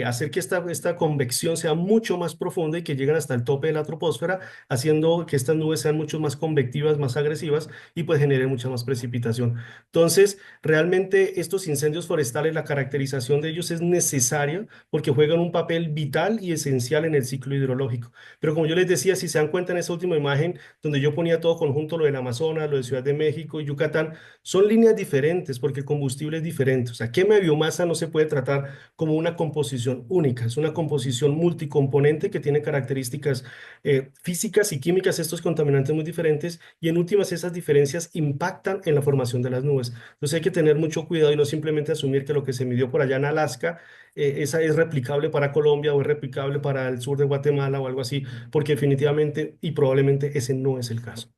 hacer que esta convección sea mucho más profunda y que lleguen hasta el tope de la troposfera, haciendo que estas nubes sean mucho más convectivas, más agresivas y pues generen mucha más precipitación. Entonces, realmente estos incendios forestales, la caracterización de ellos es necesaria porque juegan un papel vital y esencial en el ciclo hidrológico. Pero como yo les decía, si se dan cuenta en esa última imagen, donde yo ponía todo conjunto, lo del Amazonas, lo de Ciudad de México y Yucatán, son líneas diferentes porque el combustible es diferente. O sea, quema de biomasa no se puede tratar como una composición única, es una composición multicomponente que tiene características físicas y químicas, estos contaminantes muy diferentes, y en últimas esas diferencias impactan en la formación de las nubes. Entonces hay que tener mucho cuidado y no simplemente asumir que lo que se midió por allá en Alaska esa es replicable para Colombia o es replicable para el sur de Guatemala o algo así, porque definitivamente y probablemente ese no es el caso.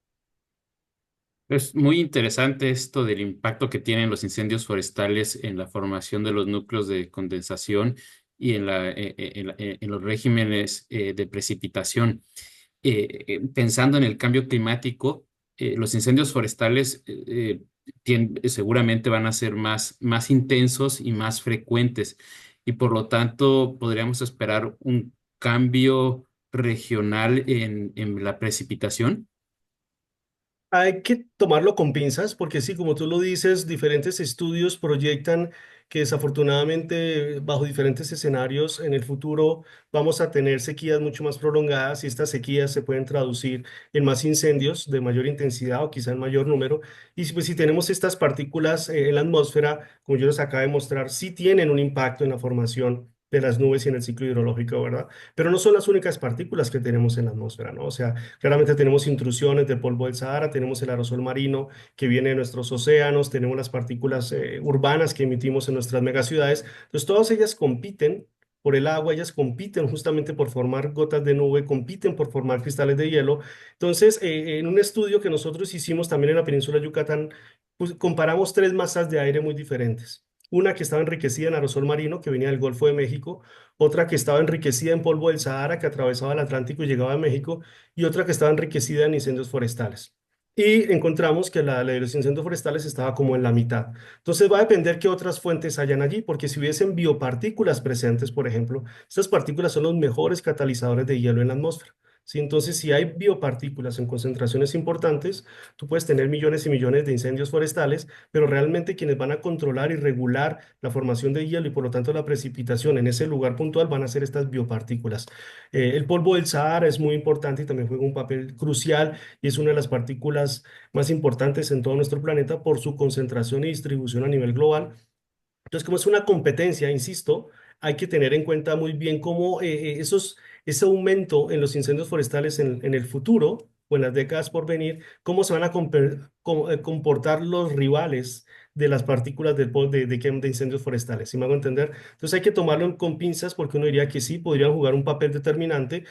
Es muy interesante esto del impacto que tienen los incendios forestales en la formación de los núcleos de condensación y en los regímenes de precipitación. Pensando en el cambio climático, los incendios forestales seguramente van a ser más intensos y más frecuentes, y por lo tanto podríamos esperar un cambio regional en la precipitación. Hay que tomarlo con pinzas porque sí, como tú lo dices, diferentes estudios proyectan que desafortunadamente bajo diferentes escenarios en el futuro vamos a tener sequías mucho más prolongadas y estas sequías se pueden traducir en más incendios de mayor intensidad o quizá en mayor número. Y pues si tenemos estas partículas en la atmósfera, como yo les acabo de mostrar, sí tienen un impacto en la formación de las nubes y en el ciclo hidrológico, ¿verdad? Pero no son las únicas partículas que tenemos en la atmósfera, ¿no? O sea, claramente tenemos intrusiones de polvo del Sahara, tenemos el aerosol marino que viene de nuestros océanos, tenemos las partículas urbanas que emitimos en nuestras megaciudades. Entonces, todas ellas compiten por el agua, ellas compiten justamente por formar gotas de nube, compiten por formar cristales de hielo. Entonces, en un estudio que nosotros hicimos también en la península de Yucatán, pues comparamos tres masas de aire muy diferentes. Una que estaba enriquecida en aerosol marino, que venía del Golfo de México, otra que estaba enriquecida en polvo del Sahara, que atravesaba el Atlántico y llegaba a México, y otra que estaba enriquecida en incendios forestales. Y encontramos que la de los incendios forestales estaba como en la mitad. Entonces va a depender qué otras fuentes hayan allí, porque si hubiesen biopartículas presentes, por ejemplo, estas partículas son los mejores catalizadores de hielo en la atmósfera. ¿sí? Entonces, si hay biopartículas en concentraciones importantes, tú puedes tener millones y millones de incendios forestales, pero realmente quienes van a controlar y regular la formación de hielo y por lo tanto la precipitación en ese lugar puntual van a ser estas biopartículas. El polvo del Sahara es muy importante y también juega un papel crucial y es una de las partículas más importantes en todo nuestro planeta por su concentración y distribución a nivel global. Entonces, como es una competencia, insisto, hay que tener en cuenta muy bien cómo ese aumento en los incendios forestales en el futuro o en las décadas por venir, cómo se van a comportar los rivales de las partículas de incendios forestales, ¿sí me hago entender? Entonces hay que tomarlo con pinzas porque uno diría que sí, podrían jugar un papel determinante,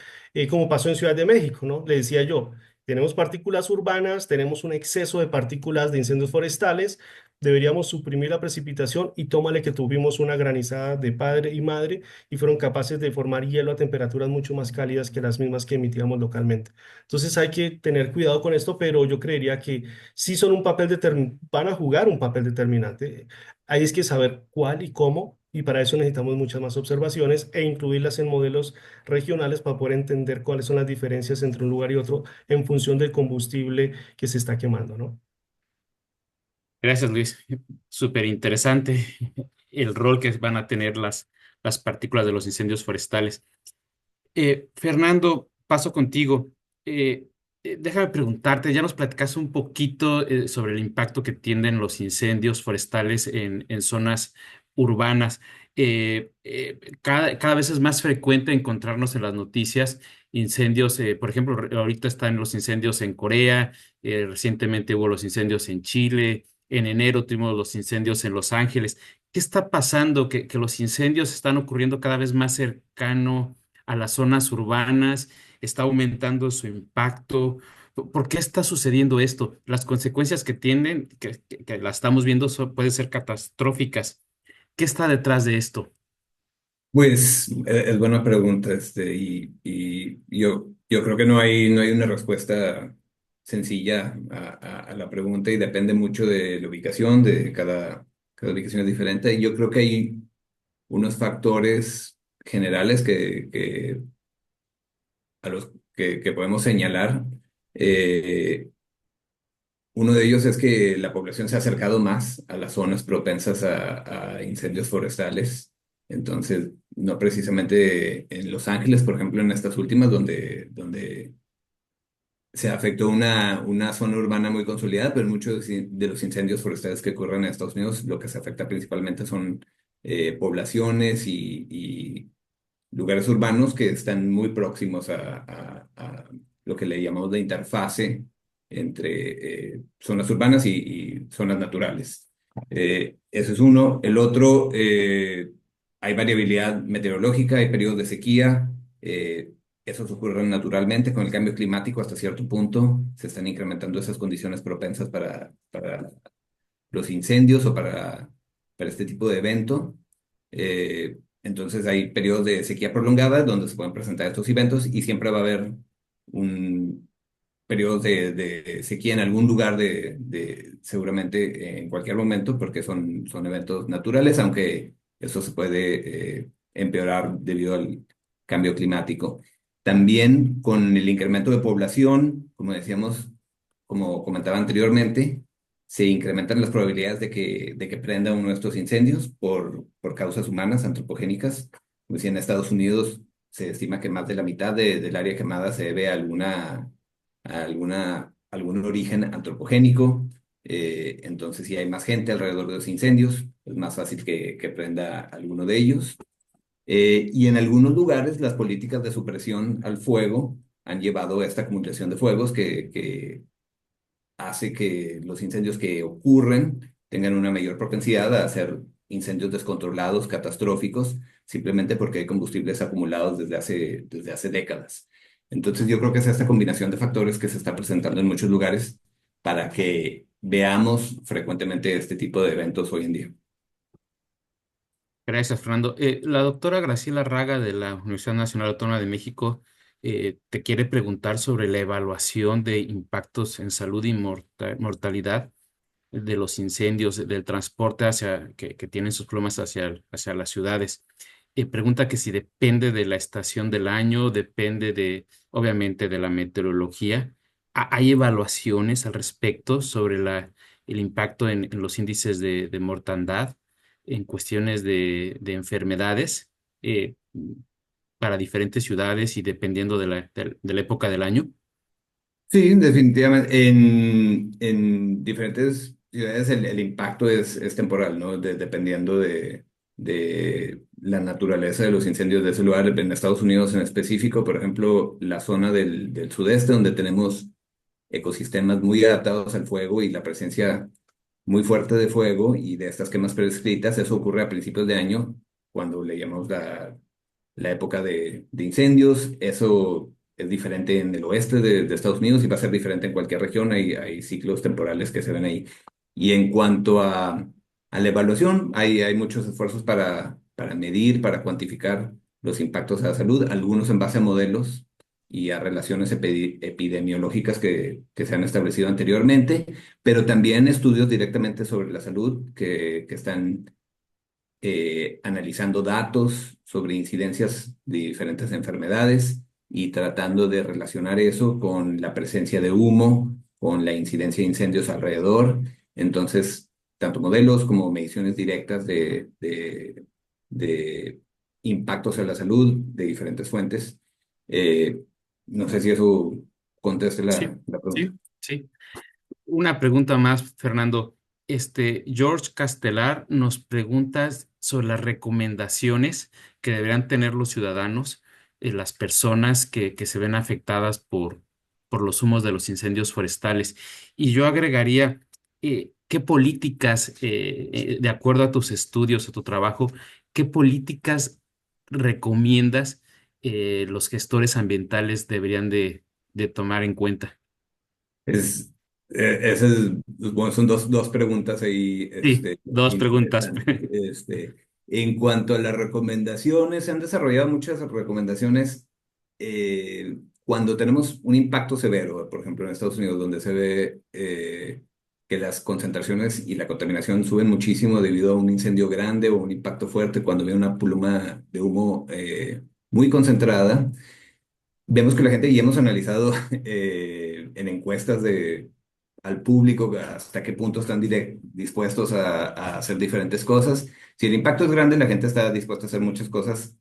como pasó en Ciudad de México, ¿no? Le decía yo, tenemos partículas urbanas, tenemos un exceso de partículas de incendios forestales. Deberíamos suprimir la precipitación y tómale que tuvimos una granizada de padre y madre y fueron capaces de formar hielo a temperaturas mucho más cálidas que las mismas que emitíamos localmente. Entonces hay que tener cuidado con esto, pero yo creería que sí son un papel van a jugar un papel determinante. Hay es que saber cuál y cómo, y para eso necesitamos muchas más observaciones e incluirlas en modelos regionales para poder entender cuáles son las diferencias entre un lugar y otro en función del combustible que se está quemando, ¿no? Gracias, Luis. Súper interesante el rol que van a tener las partículas de los incendios forestales. Fernando, paso contigo. Eh, Déjame preguntarte, ya nos platicaste un poquito sobre el impacto que tienen los incendios forestales en zonas urbanas. Cada vez es más frecuente encontrarnos en las noticias incendios, por ejemplo, ahorita están los incendios en Corea, recientemente hubo los incendios en Chile, en enero tuvimos los incendios en Los Ángeles. ¿Qué está pasando? Que los incendios están ocurriendo cada vez más cercano a las zonas urbanas, está aumentando su impacto. ¿Por qué está sucediendo esto? Las consecuencias que tienen, que las estamos viendo, pueden ser catastróficas. ¿Qué está detrás de esto? Pues es buena pregunta, y yo creo que no hay una respuesta sencilla a la pregunta y depende mucho de la ubicación, de cada ubicación es diferente. Y yo creo que hay unos factores generales a los que podemos señalar. Eh, Uno de ellos es que la población se ha acercado más a las zonas propensas a incendios forestales. Entonces, no precisamente en Los Ángeles, por ejemplo, en estas últimas, donde se afectó una zona urbana muy consolidada, pero muchos de los incendios forestales que ocurren en Estados Unidos, lo que se afecta principalmente son poblaciones y lugares urbanos que están muy próximos a lo que le llamamos la interfase entre zonas urbanas y zonas naturales. Ese es uno. El otro, hay variabilidad meteorológica, hay periodos de sequía. Esos ocurren naturalmente con el cambio climático hasta cierto punto. Se están incrementando esas condiciones propensas para los incendios o para este tipo de evento. Entonces hay periodos de sequía prolongada donde se pueden presentar estos eventos y siempre va a haber un periodo de sequía en algún lugar seguramente en cualquier momento porque son eventos naturales, aunque eso se puede empeorar debido al cambio climático. También con el incremento de población, como decíamos, como comentaba anteriormente, se incrementan las probabilidades de que prenda uno de estos incendios por causas humanas, antropogénicas. Pues si en Estados Unidos se estima que más de la mitad del área quemada se debe a algún origen antropogénico. Entonces, si hay más gente alrededor de los incendios, es más fácil que prenda alguno de ellos. Y en algunos lugares las políticas de supresión al fuego han llevado a esta acumulación de fuegos que hace que los incendios que ocurren tengan una mayor propensidad a ser incendios descontrolados, catastróficos, simplemente porque hay combustibles acumulados desde hace décadas. Entonces yo creo que es esta combinación de factores que se está presentando en muchos lugares para que veamos frecuentemente este tipo de eventos hoy en día. Gracias, Fernando. La doctora Graciela Raga de la Universidad Nacional Autónoma de México te quiere preguntar sobre la evaluación de impactos en salud y mortalidad de los incendios, del transporte que tienen sus plumas hacia las ciudades. Pregunta que si depende de la estación del año, depende obviamente, de la meteorología. ¿Hay evaluaciones al respecto sobre el impacto en los índices de mortandad en cuestiones de enfermedades eh, para diferentes ciudades y dependiendo de la época del año? Sí, definitivamente. En diferentes ciudades el impacto es temporal, ¿no? Dependiendo de la naturaleza de los incendios de ese lugar. En Estados Unidos en específico, por ejemplo, la zona del sudeste, donde tenemos ecosistemas muy adaptados al fuego y la presencia muy fuerte de fuego y de estas quemas prescritas, eso ocurre a principios de año, cuando le llamamos la época de incendios. Eso es diferente en el oeste de Estados Unidos y va a ser diferente en cualquier región. Hay ciclos temporales que se ven ahí. Y en cuanto a la evaluación, hay muchos esfuerzos para medir, para cuantificar los impactos a la salud, algunos en base a modelos y a relaciones epidemiológicas que se han establecido anteriormente, pero también estudios directamente sobre la salud que están analizando datos sobre incidencias de diferentes enfermedades y tratando de relacionar eso con la presencia de humo, con la incidencia de incendios alrededor. Entonces, tanto modelos como mediciones directas de impactos a la salud de diferentes fuentes. Eh, no sé si eso conteste Sí, la pregunta. sí, sí. Una pregunta más, Fernando. George Castelar nos pregunta sobre las recomendaciones que deberían tener los ciudadanos, las personas que se ven afectadas por los humos de los incendios forestales. Y yo agregaría, ¿qué políticas, de acuerdo a tus estudios, a tu trabajo, qué políticas recomiendas los gestores ambientales deberían de tomar en cuenta? Es, bueno, son dos preguntas ahí, Sí, dos preguntas. interesantes. En cuanto a las recomendaciones, se han desarrollado muchas recomendaciones cuando tenemos un impacto severo, por ejemplo, en Estados Unidos, donde se ve que las concentraciones y la contaminación suben muchísimo debido a un incendio grande o un impacto fuerte, cuando ve una pluma de humo muy concentrada. Vemos que la gente, y hemos analizado en encuestas al público hasta qué punto están dispuestos a hacer diferentes cosas. Si el impacto es grande, la gente está dispuesta a hacer muchas cosas.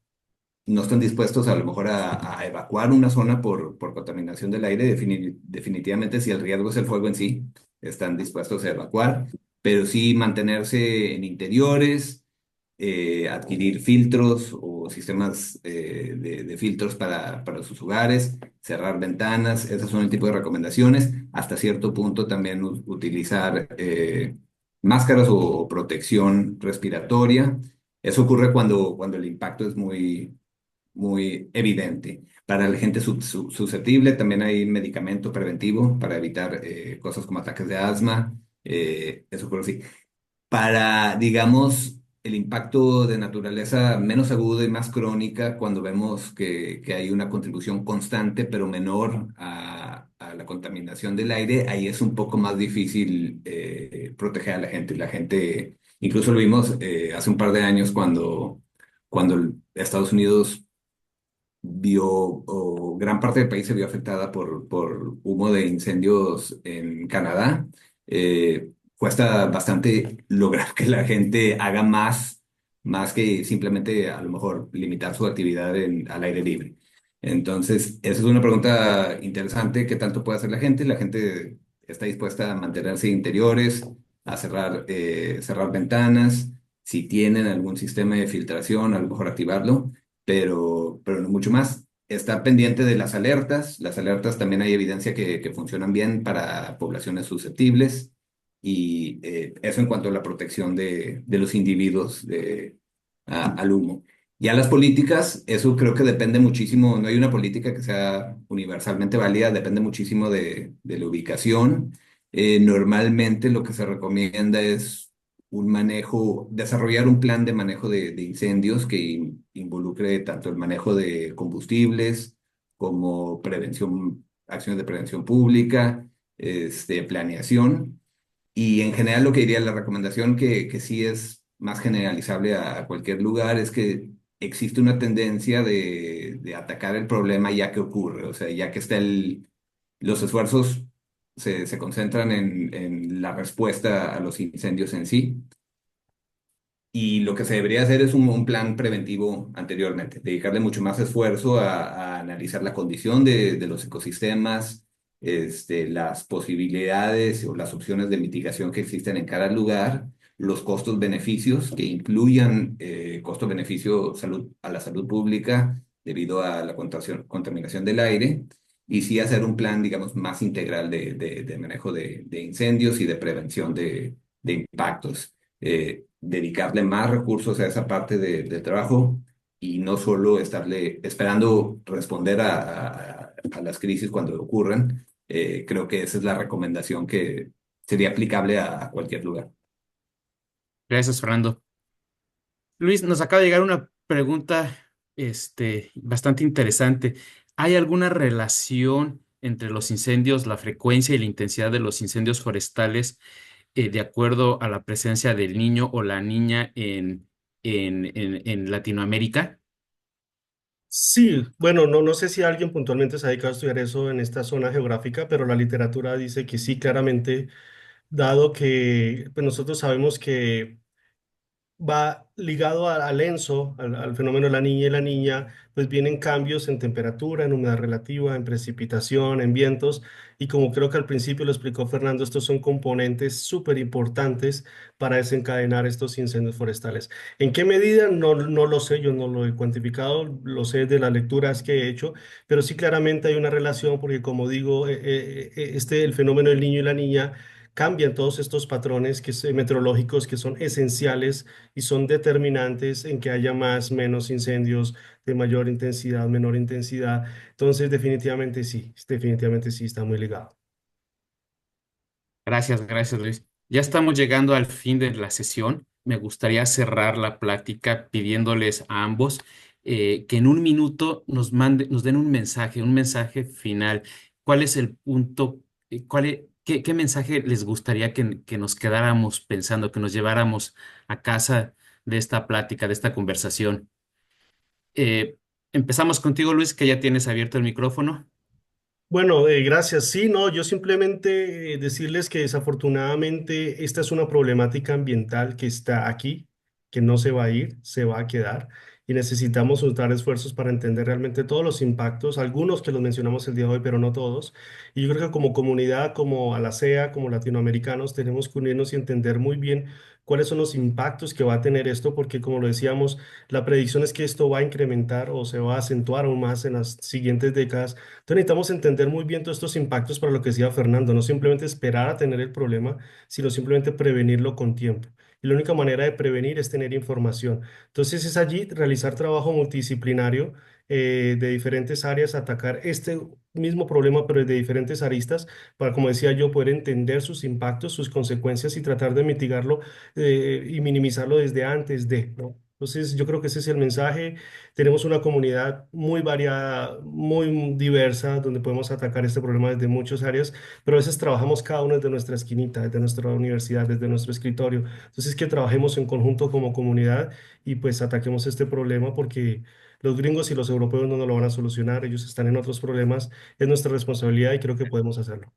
No están dispuestos a lo mejor a evacuar una zona por contaminación del aire. Definitivamente, si el riesgo es el fuego en sí, están dispuestos a evacuar, pero sí mantenerse en interiores, adquirir filtros o sistemas de filtros para sus hogares, cerrar ventanas. Esas son el tipo de recomendaciones. Hasta cierto punto también utilizar máscaras o protección respiratoria. Eso ocurre cuando el impacto es muy evidente. Para la gente susceptible también hay medicamento preventivo para evitar cosas como ataques de asma. Eso ocurre así. Para, digamos, el impacto de naturaleza menos agudo y más crónica, cuando vemos que hay una contribución constante pero menor a la contaminación del aire, ahí es un poco más difícil proteger a la gente. La gente, incluso lo vimos hace un par de años cuando Estados Unidos o gran parte del país se vio afectada por humo de incendios en Canadá. Cuesta bastante lograr que la gente haga más que simplemente a lo mejor limitar su actividad al aire libre. Entonces, esa es una pregunta interesante. ¿Qué tanto puede hacer la gente? La gente está dispuesta a mantenerse interiores, a cerrar ventanas. Si tienen algún sistema de filtración, a lo mejor activarlo, pero no mucho más. Está pendiente de las alertas. Las alertas también hay evidencia que funcionan bien para poblaciones susceptibles y eso en cuanto a la protección de los individuos al humo. Ya las políticas, eso creo que depende muchísimo, no hay una política que sea universalmente válida, depende muchísimo de la ubicación. Normalmente lo que se recomienda es desarrollar un plan de manejo de incendios que involucre tanto el manejo de combustibles como acciones de prevención pública, planeación. Y en general lo que diría la recomendación que sí es más generalizable a cualquier lugar es que existe una tendencia de atacar el problema ya que ocurre, o sea, ya que está los esfuerzos se concentran en la respuesta a los incendios en sí. Y lo que se debería hacer es un plan preventivo anteriormente, dedicarle mucho más esfuerzo a analizar la condición de los ecosistemas, las posibilidades o las opciones de mitigación que existen en cada lugar, los costos-beneficios que incluyan costo-beneficio a la salud pública debido a la contaminación del aire, y sí hacer un plan, digamos, más integral de manejo de incendios y de prevención de impactos. Dedicarle más recursos a esa parte del trabajo y no solo estarle esperando responder a las crisis cuando ocurran. Creo que esa es la recomendación que sería aplicable a cualquier lugar. Gracias, Fernando. Luis, nos acaba de llegar una pregunta, bastante interesante. ¿Hay alguna relación entre los incendios, la frecuencia y la intensidad de los incendios forestales, de acuerdo a la presencia del niño o la niña en Latinoamérica? Sí, bueno, no sé si alguien puntualmente se ha dedicado a estudiar eso en esta zona geográfica, pero la literatura dice que sí, claramente, dado que pues nosotros sabemos que va ligado al ENSO, al fenómeno de la niña y la niña, pues vienen cambios en temperatura, en humedad relativa, en precipitación, en vientos, y como creo que al principio lo explicó Fernando, estos son componentes súper importantes para desencadenar estos incendios forestales. ¿En qué medida? No lo sé, yo no lo he cuantificado, lo sé de las lecturas que he hecho, pero sí claramente hay una relación porque como digo, el fenómeno del niño y la niña cambian todos estos patrones meteorológicos que son esenciales y son determinantes en que haya más, menos incendios de mayor intensidad, menor intensidad. Entonces, definitivamente sí, está muy ligado. Gracias, Luis. Ya estamos llegando al fin de la sesión. Me gustaría cerrar la plática pidiéndoles a ambos que en un minuto nos den un mensaje final. ¿Cuál es el punto? ¿Qué mensaje les gustaría que nos quedáramos pensando, que nos lleváramos a casa de esta plática, de esta conversación? Empezamos contigo, Luis, que ya tienes abierto el micrófono. Bueno, gracias. Sí, no, yo simplemente decirles que desafortunadamente esta es una problemática ambiental que está aquí, que no se va a ir, se va a quedar y necesitamos juntar esfuerzos para entender realmente todos los impactos, algunos que los mencionamos el día de hoy, pero no todos. Y yo creo que como comunidad, como Alacea, como latinoamericanos, tenemos que unirnos y entender muy bien cuáles son los impactos que va a tener esto, porque como lo decíamos, la predicción es que esto va a incrementar o se va a acentuar aún más en las siguientes décadas. Entonces necesitamos entender muy bien todos estos impactos para lo que decía Fernando, no simplemente esperar a tener el problema, sino simplemente prevenirlo con tiempo. Y la única manera de prevenir es tener información. Entonces es allí realizar trabajo multidisciplinario de diferentes áreas, atacar este mismo problema, pero desde diferentes aristas, para, como decía yo, poder entender sus impactos, sus consecuencias y tratar de mitigarlo y minimizarlo desde antes de, ¿no? Entonces, yo creo que ese es el mensaje. Tenemos una comunidad muy variada, muy diversa, donde podemos atacar este problema desde muchas áreas, pero a veces trabajamos cada uno desde nuestra esquinita, desde nuestra universidad, desde nuestro escritorio. Entonces, que trabajemos en conjunto como comunidad y pues ataquemos este problema porque los gringos y los europeos no nos lo van a solucionar, ellos están en otros problemas, es nuestra responsabilidad y creo que podemos hacerlo.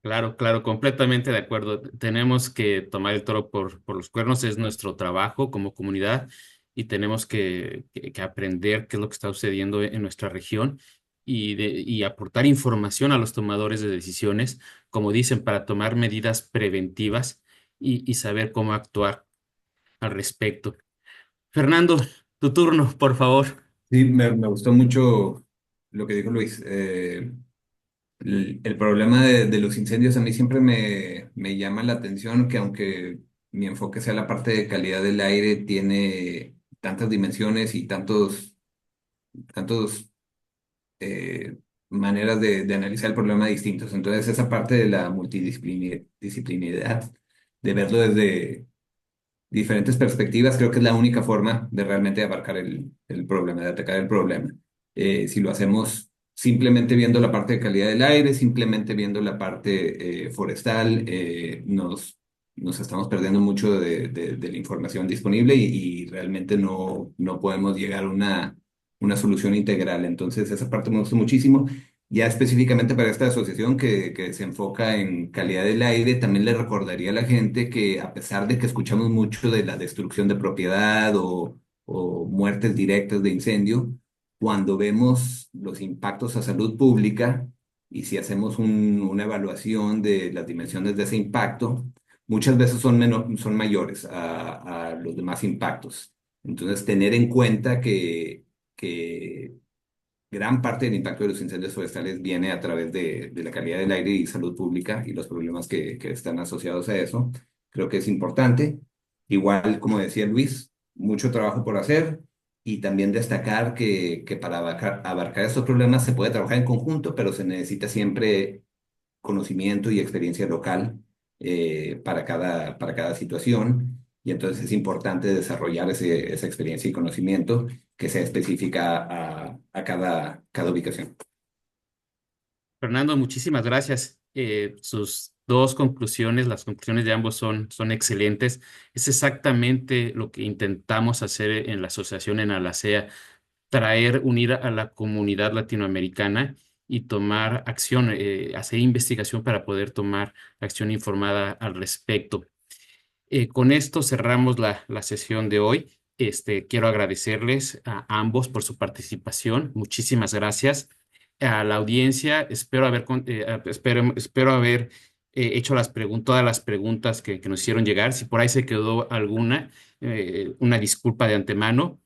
Claro, claro, completamente de acuerdo. Tenemos que tomar el toro por los cuernos, es nuestro trabajo como comunidad y tenemos que aprender qué es lo que está sucediendo en nuestra región y aportar información a los tomadores de decisiones, como dicen, para tomar medidas preventivas y saber cómo actuar al respecto. Fernando, tu turno, por favor. Sí, me gustó mucho lo que dijo Luis. El problema de los incendios a mí siempre me llama la atención que aunque mi enfoque sea la parte de calidad del aire, tiene tantas dimensiones y tantos maneras de analizar el problema distintos. Entonces esa parte de la multidisciplinariedad, de verlo desde diferentes perspectivas, creo que es la única forma de realmente abarcar el problema, de atacar el problema. Si lo hacemos simplemente viendo la parte de calidad del aire, simplemente viendo la parte forestal, nos estamos perdiendo mucho de la información disponible y realmente no podemos llegar a una solución integral. Entonces, esa parte me gustó muchísimo. Ya específicamente para esta asociación que se enfoca en calidad del aire, también le recordaría a la gente que a pesar de que escuchamos mucho de la destrucción de propiedad o muertes directas de incendio, cuando vemos los impactos a salud pública y si hacemos una evaluación de las dimensiones de ese impacto, muchas veces son mayores a los demás impactos. Entonces, tener en cuenta que gran parte del impacto de los incendios forestales viene a través de la calidad del aire y salud pública y los problemas que están asociados a eso. Creo que es importante. Igual, como decía Luis, mucho trabajo por hacer y también destacar que para abarcar estos problemas se puede trabajar en conjunto, pero se necesita siempre conocimiento y experiencia local para cada situación. Y entonces es importante desarrollar esa experiencia y conocimiento que sea específica a cada ubicación. Fernando, muchísimas gracias. Sus dos conclusiones, las conclusiones de ambos son excelentes. Es exactamente lo que intentamos hacer en la asociación en Alacea, unir a la comunidad latinoamericana y tomar acción, hacer investigación para poder tomar acción informada al respecto. Con esto cerramos la sesión de hoy. Quiero agradecerles a ambos por su participación. Muchísimas gracias. A la audiencia, espero haber hecho todas las preguntas que nos hicieron llegar. Si por ahí se quedó alguna, una disculpa de antemano.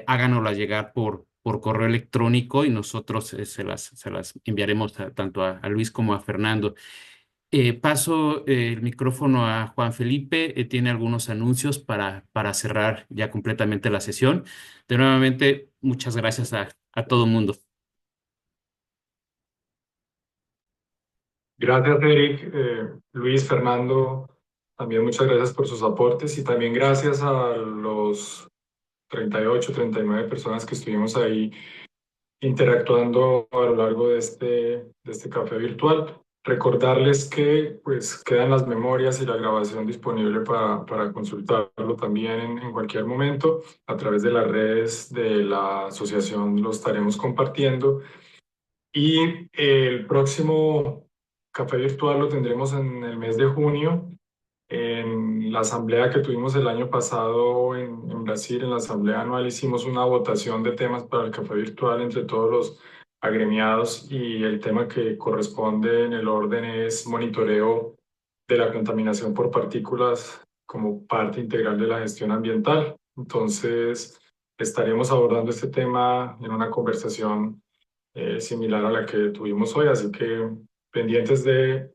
Háganosla llegar por correo electrónico y nosotros se las enviaremos tanto a Luis como a Fernando. Paso el micrófono a Juan Felipe. Tiene algunos anuncios para cerrar ya completamente la sesión. De nuevamente, muchas gracias a todo mundo. Gracias, Eric. Luis, Fernando, también muchas gracias por sus aportes y también gracias a los 38, 39 personas que estuvimos ahí interactuando a lo largo de este café virtual. Recordarles que pues quedan las memorias y la grabación disponible para consultarlo también en cualquier momento. A través de las redes de la asociación lo estaremos compartiendo. Y el próximo café virtual lo tendremos en el mes de junio, en la asamblea que tuvimos el año pasado en Brasil. En la asamblea anual hicimos una votación de temas para el café virtual entre todos los agremiados y el tema que corresponde en el orden es monitoreo de la contaminación por partículas como parte integral de la gestión ambiental. Entonces, estaremos abordando este tema en una conversación similar a la que tuvimos hoy, así que pendientes de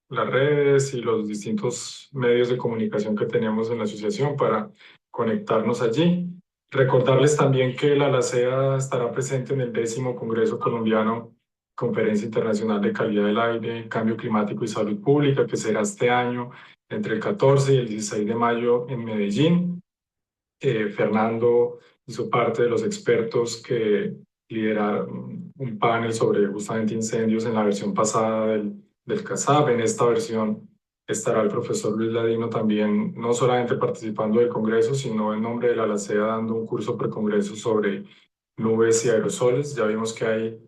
las redes y los distintos medios de comunicación que tenemos en la asociación para conectarnos allí. Recordarles también que la LACEA estará presente en el 10º Congreso Colombiano, Conferencia Internacional de Calidad del Aire, Cambio Climático y Salud Pública, que será este año entre el 14 y el 16 de mayo en Medellín. Fernando hizo parte de los expertos que lideraron un panel sobre justamente incendios en la versión pasada del CASAP. En esta versión estará el profesor Luis Ladino también, no solamente participando del Congreso, sino en nombre de la LACEA dando un curso precongreso sobre nubes y aerosoles. Ya vimos que hay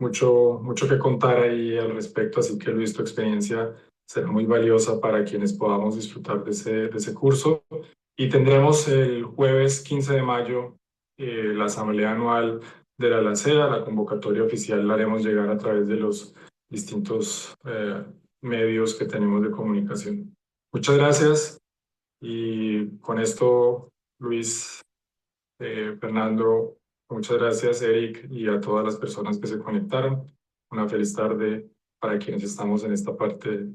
mucho que contar ahí al respecto, así que Luis, tu experiencia será muy valiosa para quienes podamos disfrutar de ese curso. Y tendremos el jueves 15 de mayo la asamblea anual de la LACEA. La convocatoria oficial la haremos llegar a través de los distintos medios que tenemos de comunicación. Muchas gracias y con esto, Luis, Fernando, muchas gracias, Eric, y a todas las personas que se conectaron. Una feliz tarde para quienes estamos en esta parte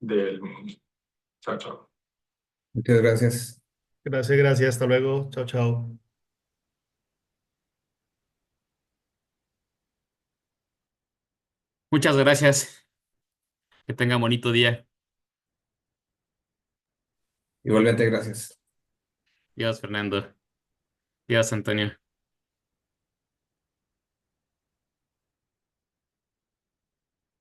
del mundo. Chao, chao. Muchas gracias. Gracias, gracias. Hasta luego. Chao, chao. Muchas gracias. Que tenga bonito día. Igualmente, gracias. Adiós, Fernando. Adiós, Antonio.